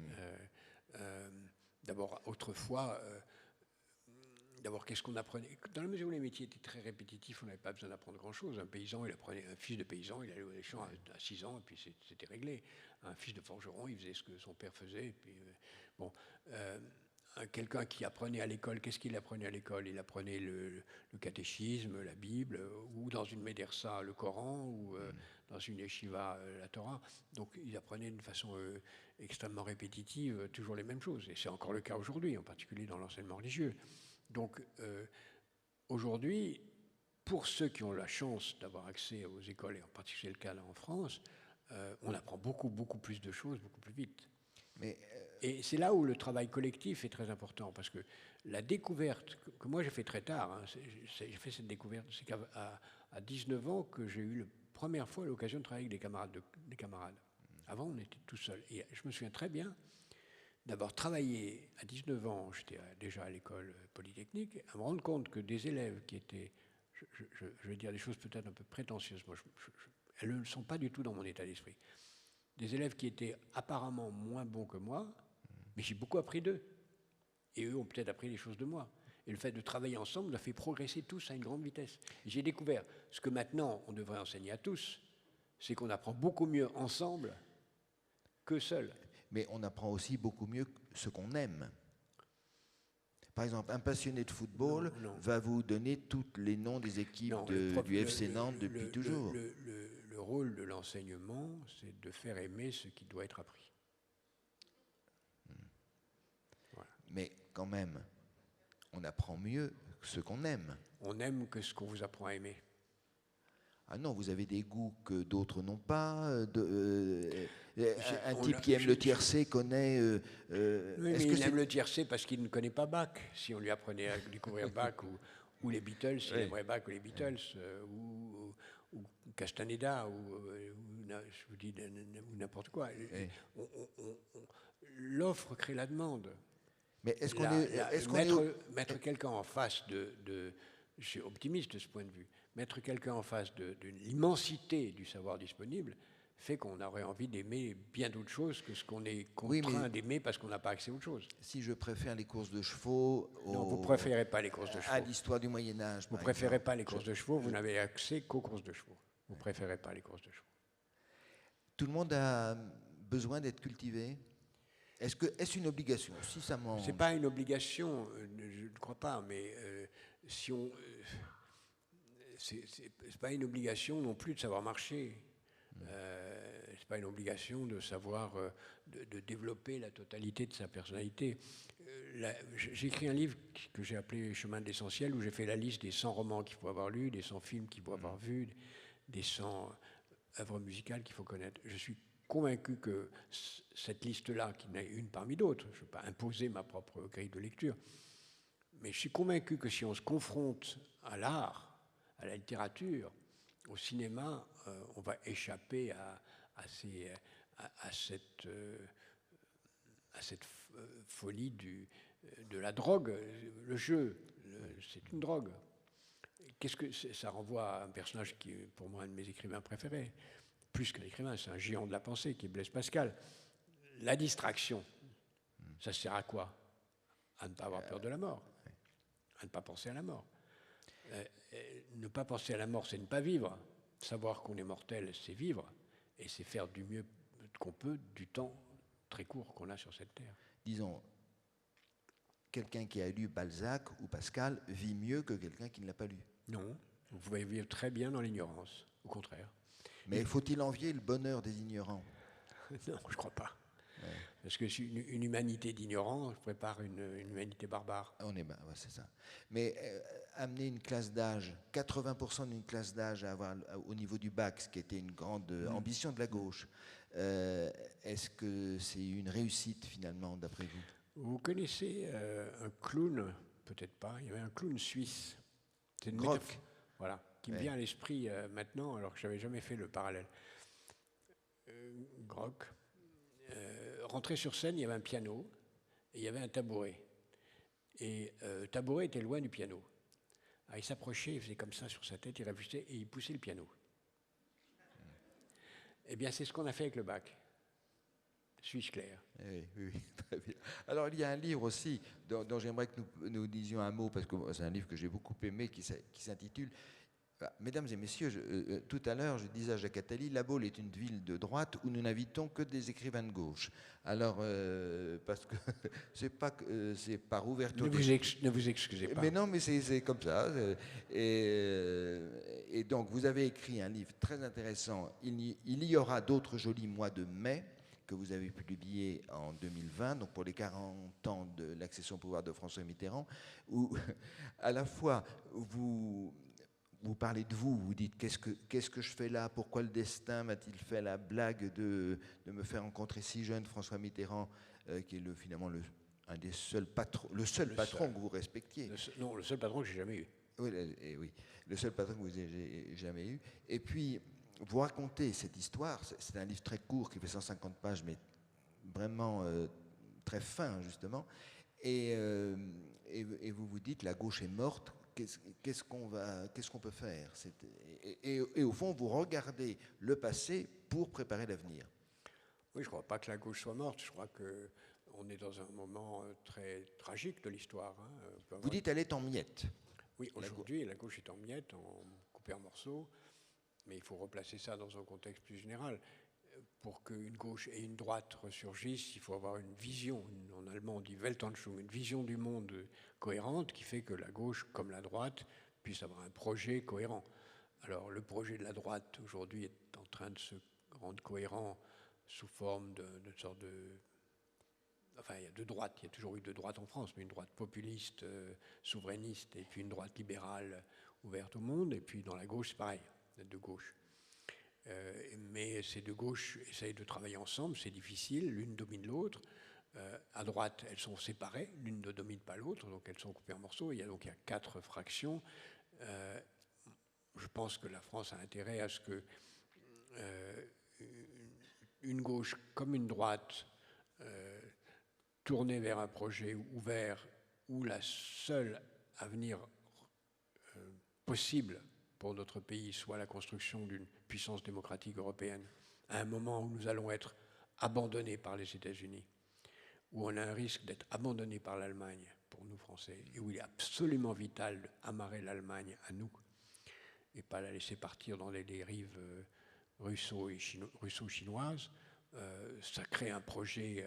D'abord, autrefois, qu'est-ce qu'on apprenait? Dans la mesure où les métiers étaient très répétitifs, on n'avait pas besoin d'apprendre grand-chose. Un fils de paysan, il allait au champ à 6 ans, et puis c'était réglé. Un fils de forgeron, il faisait ce que son père faisait. Et puis, quelqu'un qui apprenait à l'école, qu'est-ce qu'il apprenait à l'école? Il apprenait le catéchisme, la Bible, ou dans une médersa, le Coran, ou dans une yeshiva, la Torah. Donc il apprenait d'une façon extrêmement répétitive toujours les mêmes choses. Et c'est encore le cas aujourd'hui, en particulier dans l'enseignement religieux. Donc aujourd'hui, pour ceux qui ont la chance d'avoir accès aux écoles, et en particulier le cas là en France, on apprend beaucoup, beaucoup plus de choses, beaucoup plus vite. Et c'est là où le travail collectif est très important, parce que la découverte que moi j'ai fait très tard, j'ai fait cette découverte, c'est qu'à 19 ans que j'ai eu la première fois l'occasion de travailler avec des camarades. Avant, on était tout seul. Et je me souviens très bien d'avoir travaillé à 19 ans, j'étais déjà à l'école polytechnique, à me rendre compte que des élèves qui étaient, je vais dire des choses peut-être un peu prétentieuses, moi, elles ne sont pas du tout dans mon état d'esprit. Des élèves qui étaient apparemment moins bons que moi, mais j'ai beaucoup appris d'eux. Et eux ont peut-être appris des choses de moi. Et le fait de travailler ensemble nous a fait progresser tous à une grande vitesse. J'ai découvert ce que maintenant on devrait enseigner à tous, c'est qu'on apprend beaucoup mieux ensemble que seul. Mais on apprend aussi beaucoup mieux ce qu'on aime. Par exemple, un passionné de football va vous donner tous les noms des équipes du FC Nantes depuis toujours. Le rôle de l'enseignement, c'est de faire aimer ce qui doit être appris. Voilà. Mais quand même, on apprend mieux ce qu'on aime. On aime que ce qu'on vous apprend à aimer. Ah non, vous avez des goûts que d'autres n'ont pas. Un type qui aime le tiercé connaît... oui, mais il aime le tiercé parce qu'il ne connaît pas Bach. Si on lui apprenait à découvrir Bach ou les Beatles, il aimerait Bach ou les Beatles, ou Castaneda, je vous dis n'importe quoi. L'offre crée la demande. Mais mettre quelqu'un en face je suis optimiste de ce point de vue, mettre quelqu'un en face de l'immensité du savoir disponible fait qu'on aurait envie d'aimer bien d'autres choses que ce qu'on est contraint d'aimer parce qu'on n'a pas accès à autre chose. Si je préfère les courses de chevaux... Non, vous ne préférez pas les courses de chevaux. À l'histoire du Moyen-Âge, vous ne préférez pas les courses de chevaux, vous n'avez accès qu'aux courses de chevaux. Vous ne préférez pas les courses de chevaux. Tout le monde a besoin d'être cultivé ? Est-ce une obligation? Si ça mange... C'est pas une obligation, je ne crois pas, mais si on... c'est pas une obligation non plus de savoir marcher. C'est pas une obligation de savoir, de développer la totalité de sa personnalité. J'ai écrit un livre que j'ai appelé Chemin de l'essentiel, où j'ai fait la liste des 100 romans qu'il faut avoir lus, des 100 films qu'il faut avoir vus, des 100 œuvres musicales qu'il faut connaître. Je suis convaincu que cette liste-là, qui n'est une parmi d'autres, je ne veux pas imposer ma propre grille de lecture, mais je suis convaincu que si on se confronte à l'art, à la littérature, au cinéma, on va échapper à cette folie de la drogue. Le jeu, c'est une drogue. Qu'est-ce que ça renvoie à un personnage qui est pour moi un de mes écrivains préférés, plus qu'un écrivain, c'est un géant de la pensée qui est Blaise Pascal. La distraction, ça sert à quoi? À ne pas avoir peur de la mort, à ne pas penser à la mort. Ne pas penser à la mort, c'est ne pas vivre. Savoir qu'on est mortel, c'est vivre, et c'est faire du mieux qu'on peut du temps très court qu'on a sur cette terre. Disons, quelqu'un qui a lu Balzac ou Pascal vit mieux que quelqu'un qui ne l'a pas lu. Non, vous pouvez vivre très bien dans l'ignorance, au contraire. Mais faut-il envier le bonheur des ignorants? Non, je ne crois pas. Ouais. Parce que une humanité d'ignorants prépare une humanité barbare. C'est ça. Mais amener une classe d'âge, 80% d'une classe d'âge à avoir au niveau du bac, ce qui était une grande ambition de la gauche, est-ce que c'est une réussite finalement, d'après vous? Vous connaissez un clown? Peut-être pas. Il y avait un clown suisse. C'est une Grock. Voilà, qui me vient à l'esprit maintenant, alors que je n'avais jamais fait le parallèle. Grock. Rentré sur scène, il y avait un piano et il y avait un tabouret. Et le tabouret était loin du piano. Alors, il s'approchait, il faisait comme ça sur sa tête, il réfléchissait et il poussait le piano. Eh bien, c'est ce qu'on a fait avec le bac. Suis-je clair? Oui, très bien. Alors, il y a un livre aussi dont j'aimerais que nous disions un mot, parce que c'est un livre que j'ai beaucoup aimé, qui s'intitule... Mesdames et messieurs, tout à l'heure, je disais à Jacques Attali, La Baule est une ville de droite où nous n'invitons que des écrivains de gauche. Alors, parce que c'est par ouverture... Ne vous excusez pas. Mais non, mais c'est comme ça. Et donc, vous avez écrit un livre très intéressant. Il y aura d'autres jolis mois de mai, que vous avez publié en 2020, donc pour les 40 ans de l'accession au pouvoir de François Mitterrand, où à la fois vous parlez de vous, vous dites qu'est-ce que je fais là, pourquoi le destin m'a-t-il fait la blague de me faire rencontrer si jeune François Mitterrand, qui est finalement un des seuls patrons, le seul patron que vous respectiez. Non, le seul patron que j'ai jamais eu. Oui, le seul patron que vous ayez jamais eu. Et puis, vous racontez cette histoire, c'est un livre très court qui fait 150 pages, mais vraiment très fin, justement, et vous vous dites, la gauche est morte, qu'est-ce qu'on peut faire? Et au fond, vous regardez le passé pour préparer l'avenir. Oui, je ne crois pas que la gauche soit morte, je crois que on est dans un moment très tragique de l'histoire. Hein. Vous dites elle est en miettes. Oui, aujourd'hui, la gauche est en miettes, coupée en morceaux, mais il faut replacer ça dans un contexte plus général. Pour qu'une gauche et une droite ressurgissent, il faut avoir une vision, en allemand on dit Weltanschauung, une vision du monde cohérente qui fait que la gauche comme la droite puisse avoir un projet cohérent. Alors le projet de la droite aujourd'hui est en train de se rendre cohérent sous forme de sorte de... Enfin, il y a deux droites, il y a toujours eu deux droites en France, mais une droite populiste, souverainiste, et puis une droite libérale ouverte au monde, et puis dans la gauche c'est pareil, il y a deux gauches. Mais ces deux gauches essayent de travailler ensemble, c'est difficile, l'une domine l'autre. À droite, elles sont séparées, l'une ne domine pas l'autre, donc elles sont coupées en morceaux. Il y a 4 fractions. Je pense que la France a intérêt à ce que une gauche comme une droite tournée vers un projet ouvert où la seule avenir possible pour notre pays soit la construction d'une puissance démocratique européenne, à un moment où nous allons être abandonnés par les États-Unis, où on a un risque d'être abandonnés par l'Allemagne, pour nous Français, et où il est absolument vital d'amarrer l'Allemagne à nous, et pas la laisser partir dans les dérives russo-chinoises, ça crée un projet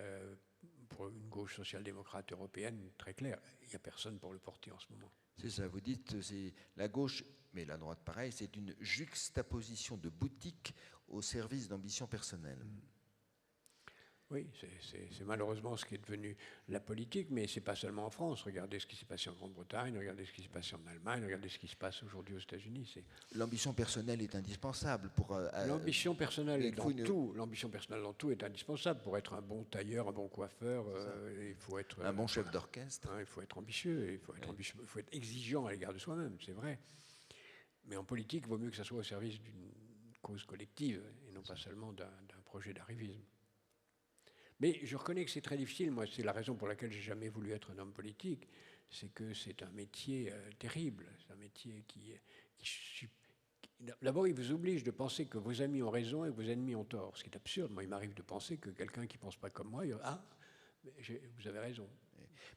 pour une gauche social-démocrate européenne très clair. Il n'y a personne pour le porter en ce moment. C'est ça, vous dites, c'est la gauche, mais la droite pareil, c'est une juxtaposition de boutiques au service d'ambitions personnelles. Oui, c'est malheureusement ce qui est devenu la politique, mais ce n'est pas seulement en France. Regardez ce qui s'est passé en Grande-Bretagne, regardez ce qui s'est passé en Allemagne, regardez ce qui se passe aujourd'hui aux États-Unis. L'ambition personnelle est indispensable pour... L'ambition personnelle l'ambition personnelle dans tout est indispensable. Pour être un bon tailleur, un bon coiffeur, il faut être... un bon chef d'orchestre. Il faut être ambitieux, il faut être exigeant à l'égard de soi-même, c'est vrai. Mais en politique, il vaut mieux que ça soit au service d'une cause collective et non pas seulement d'un projet d'arrivisme. Mais je reconnais que c'est très difficile. Moi, c'est la raison pour laquelle j'ai jamais voulu être un homme politique. C'est que c'est un métier terrible. C'est un métier qui d'abord, il vous oblige de penser que vos amis ont raison et que vos ennemis ont tort. Ce qui est absurde. Moi, il m'arrive de penser que quelqu'un qui ne pense pas comme moi, il dit « Ah, vous avez raison ».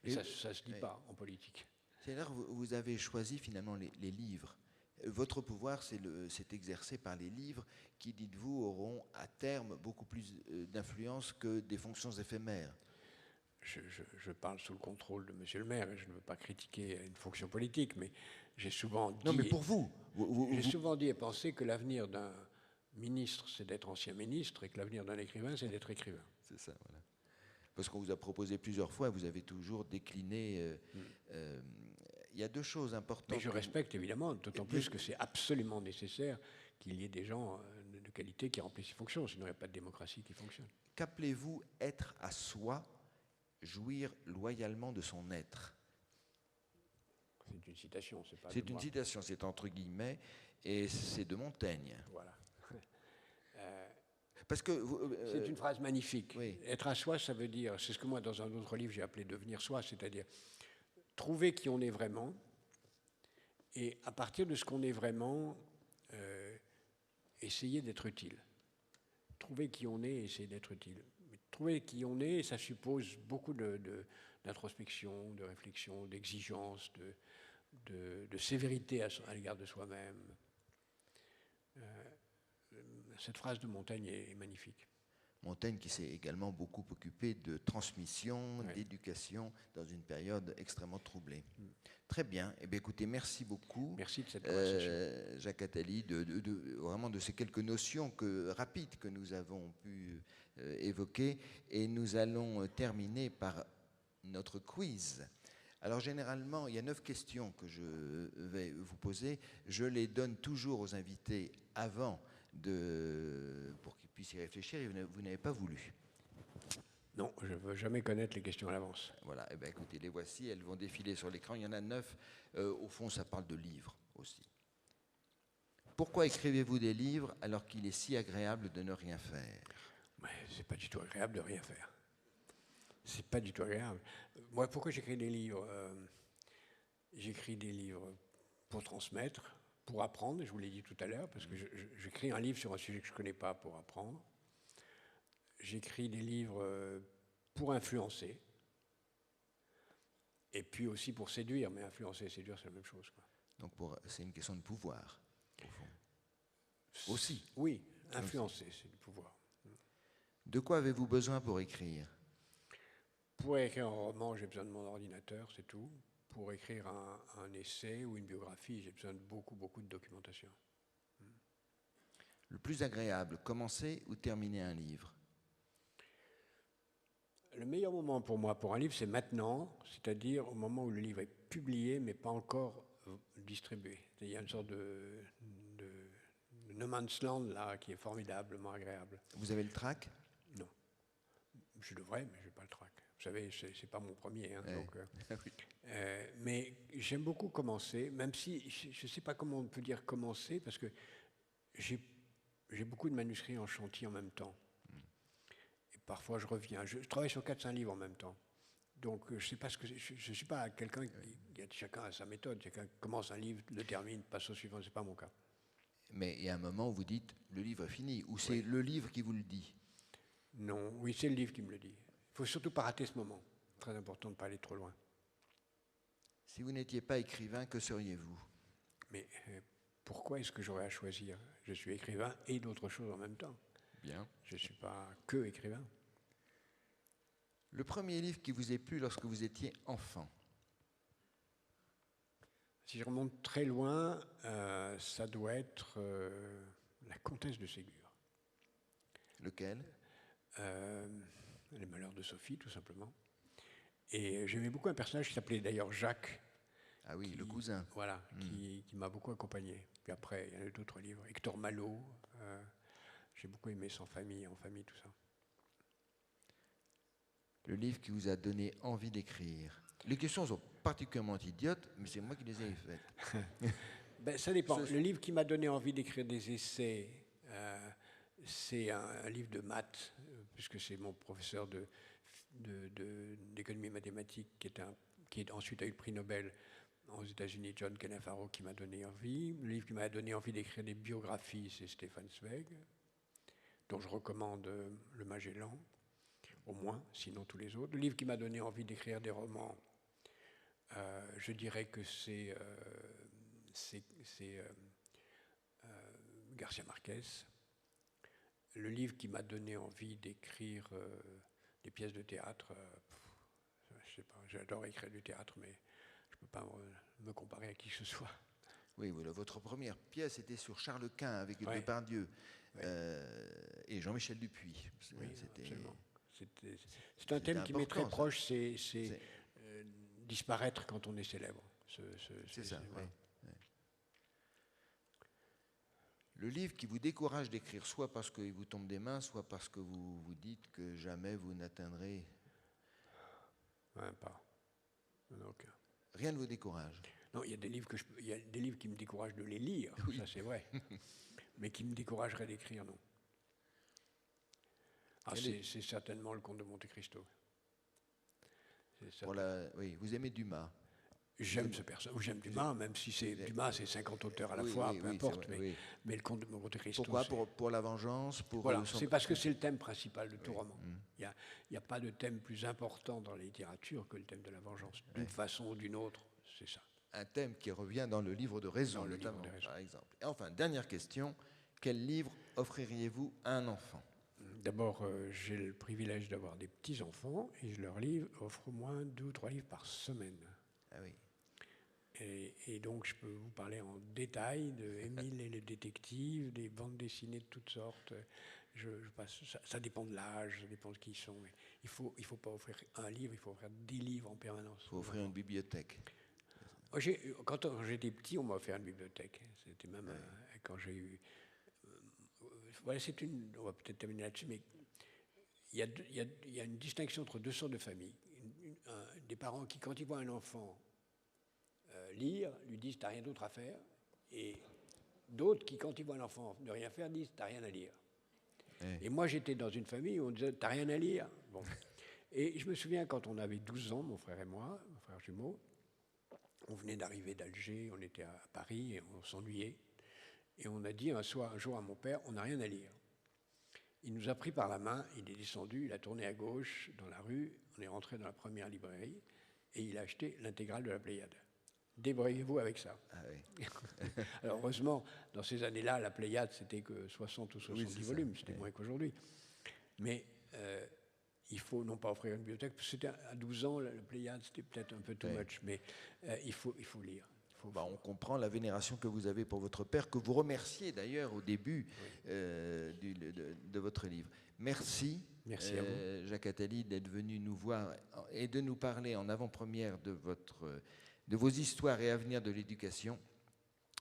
Mais ça ne se dit pas en politique. C'est-à-dire que vous avez choisi finalement les livres. Votre pouvoir, c'est exercé par les livres qui, dites-vous, auront à terme beaucoup plus d'influence que des fonctions éphémères. Je parle sous le contrôle de Monsieur le maire et je ne veux pas critiquer une fonction politique, mais j'ai souvent dit... Non, mais pour vous j'ai souvent dit et pensé que l'avenir d'un ministre, c'est d'être ancien ministre et que l'avenir d'un écrivain, c'est d'être écrivain. C'est ça, voilà. Parce qu'on vous a proposé plusieurs fois, vous avez toujours décliné... il y a deux choses importantes. Mais je respecte évidemment, d'autant plus que c'est absolument nécessaire qu'il y ait des gens de qualité qui remplissent ces fonctions, sinon il n'y a pas de démocratie qui fonctionne. Qu'appelez-vous être à soi, jouir loyalement de son être? C'est une citation, c'est pas... C'est une citation, c'est entre guillemets, et c'est de Montaigne. Voilà. Parce que c'est une phrase magnifique. Oui. Être à soi, ça veut dire, c'est ce que moi dans un autre livre j'ai appelé devenir soi, c'est-à-dire trouver qui on est vraiment, et à partir de ce qu'on est vraiment, essayer d'être utile. Trouver qui on est et essayer d'être utile. Mais trouver qui on est, ça suppose beaucoup d'introspection, de réflexion, d'exigence, de sévérité à l'égard de soi-même. Cette phrase de Montaigne est magnifique. Montaigne qui s'est également beaucoup occupé de transmission, ouais, d'éducation dans une période extrêmement troublée. Très bien. Eh bien, écoutez, merci beaucoup. Merci de cette conversation. Jacques Attali, vraiment de ces quelques notions rapides que nous avons pu évoquer. Et nous allons terminer par notre quiz. Alors généralement, il y a 9 questions que je vais vous poser. Je les donne toujours aux invités avant pour qu'ils puissent y réfléchir, et vous n'avez pas voulu. Non, je ne veux jamais connaître les questions à l'avance. Voilà, eh bien, écoutez, les voici, elles vont défiler sur l'écran. Il y en a 9. Au fond, ça parle de livres aussi. Pourquoi écrivez-vous des livres alors qu'il est si agréable de ne rien faire? C'est pas du tout agréable de rien faire. C'est pas du tout agréable. Moi, pourquoi j'écris des livres? J'écris des livres pour transmettre, pour apprendre, je vous l'ai dit tout à l'heure, parce que j'écris un livre sur un sujet que je ne connais pas pour apprendre. J'écris des livres pour influencer, et puis aussi pour séduire, mais influencer et séduire, c'est la même chose, quoi. Donc c'est une question de pouvoir, au fond. Aussi. Oui, influencer, c'est du pouvoir. De quoi avez-vous besoin pour écrire? Pour écrire un roman, j'ai besoin de mon ordinateur, c'est tout. Pour écrire un essai ou une biographie, j'ai besoin de beaucoup, beaucoup de documentation. Le plus agréable, commencer ou terminer un livre? Le meilleur moment pour moi pour un livre, c'est maintenant, c'est-à-dire au moment où le livre est publié, mais pas encore distribué. Il y a une sorte de no man's land là, qui est formidablement agréable. Vous avez le trac? Non. Je devrais, mais je n'ai pas le trac. Vous savez, c'est pas mon premier. Hein, Ouais. donc, Oui. mais j'aime beaucoup commencer, même si je ne sais pas comment on peut dire commencer, parce que j'ai beaucoup de manuscrits en chantier en même temps. Et parfois, je reviens. Je travaille sur 4-5 livres en même temps. Donc, je sais pas ce que je ne suis pas quelqu'un chacun a sa méthode. Quelqu'un commence un livre, le termine, passe au suivant. C'est pas mon cas. Mais il y a un moment où vous dites le livre est fini, ou c'est Oui. le livre qui vous le dit? Non, oui, c'est le livre qui me le dit. Il faut surtout pas rater ce moment. Très important de ne pas aller trop loin. Si vous n'étiez pas écrivain, que seriez-vous? Mais pourquoi est-ce que j'aurais à choisir? Je suis écrivain et d'autres choses en même temps. Bien. Je ne suis pas que écrivain. Le premier livre qui vous ait plu lorsque vous étiez enfant? Si je remonte très loin, ça doit être La Comtesse de Ségur. Lequel? Les Malheurs de Sophie, tout simplement. Et j'aimais beaucoup un personnage qui s'appelait d'ailleurs Jacques. Ah oui, le cousin. Voilà, qui m'a beaucoup accompagné. Puis après, il y a eu d'autres livres. Hector Malot, j'ai beaucoup aimé Sans famille, En famille, tout ça. Le livre qui vous a donné envie d'écrire? Les questions sont particulièrement idiotes, mais c'est moi qui les ai faites. Ben, ça dépend. Le livre qui m'a donné envie d'écrire des essais, c'est un livre de maths, puisque c'est mon professeur d'économie mathématique qui ensuite a eu le prix Nobel aux États-Unis, John Kenneth-Arrow, qui m'a donné envie. Le livre qui m'a donné envie d'écrire des biographies, c'est Stefan Zweig, dont je recommande Le Magellan, au moins, sinon tous les autres. Le livre qui m'a donné envie d'écrire des romans, je dirais que c'est Garcia Marquez. Le livre qui m'a donné envie d'écrire des pièces de théâtre, je sais pas, j'adore écrire du théâtre, mais je ne peux pas me comparer à qui que ce soit. Oui, votre première pièce était sur Charles Quint avec Ouais. Depardieu Ouais. et Jean-Michel Dupuis. Oui, C'était absolument. C'est un thème qui m'est très important, ça. proche, c'est disparaître quand on est célèbre. C'est ça, voilà. oui. Le livre qui vous décourage d'écrire, soit parce qu'il vous tombe des mains, soit parce que vous vous dites que jamais vous n'atteindrez. Ouais, pas. Donc, Rien ne vous décourage. non, il y a des livres qui me découragent de les lire, Oui. ça c'est vrai. Mais qui me décourageraient d'écrire, non. Ah, c'est certainement Le Comte de Monte Cristo. Oui, vous aimez Dumas. J'aime ce personnage, j'aime Dumas, même si c'est Dumas, c'est 50 auteurs à la fois, peu importe. Mais Le Comte de Monte Cristo. Pourquoi? Pour la vengeance, Voilà, c'est parce que c'est le thème principal de tout roman. Il n'y a pas de thème plus important dans la littérature que le thème de la vengeance. D'une façon ou d'une autre, c'est ça. Un thème qui revient dans le livre de raison, Dans le livre notamment, de raison. par exemple. Et enfin, dernière question, quel livre offririez-vous à un enfant? D'abord, j'ai le privilège d'avoir des petits-enfants et je leur offre au moins 2 ou 3 livres par semaine. Ah oui. Et donc, je peux vous parler en détail de Émile et les détectives, des bandes dessinées de toutes sortes. Ça dépend de l'âge, ça dépend de qui ils sont. Mais il faut pas offrir un livre, il faut offrir des livres en permanence. Il faut offrir une bibliothèque. Quand j'étais petit, on m'a offert une bibliothèque. C'était même quand j'ai eu... voilà, on va peut-être terminer là-dessus, mais il y a une distinction entre 2 sortes de familles. Des parents qui, quand ils voient un enfant lire, lui disent « t'as rien d'autre à faire », et d'autres qui, quand ils voient un enfant ne rien faire, disent « t'as rien à lire ». Et moi, j'étais dans une famille où on disait « t'as rien à lire ». Bon. Et je me souviens, quand on avait 12 ans, mon frère et moi, mon frère jumeau, on venait d'arriver d'Alger, on était à Paris et on s'ennuyait. Et on a dit un jour à mon père, on n'a rien à lire. Il nous a pris par la main, il est descendu, il a tourné à gauche dans la rue, on est rentré dans la première librairie et il a acheté l'intégrale de la Pléiade. Débrouillez-vous avec ça. Ah oui. Alors heureusement, dans ces années-là, la Pléiade, c'était que 60 ou 70 volumes, c'était moins qu'aujourd'hui. Mais il faut non pas offrir une bibliothèque, parce que c'était à 12 ans, la Pléiade, c'était peut-être un peu too much, mais il faut lire. On comprend la vénération que vous avez pour votre père, que vous remerciez d'ailleurs au début de votre livre. Merci, Merci à vous. Jacques Attali, d'être venu nous voir et de nous parler en avant-première de vos histoires et avenir de l'éducation.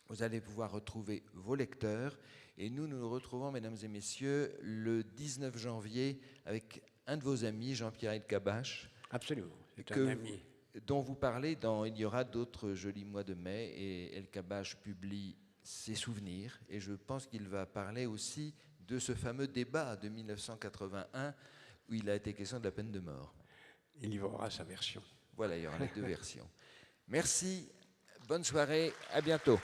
Vous allez pouvoir retrouver vos lecteurs et nous nous retrouvons, mesdames et messieurs, le 19 janvier avec un de vos amis, Jean-Pierre Elkabbach. Absolument, c'est un ami. Dont vous parlez Il y aura d'autres jolis mois de mai, et Elkabbach publie ses souvenirs, et je pense qu'il va parler aussi de ce fameux débat de 1981 où il a été question de la peine de mort. Il livrera sa version. Voilà, il y aura les deux versions. Merci, bonne soirée, à bientôt.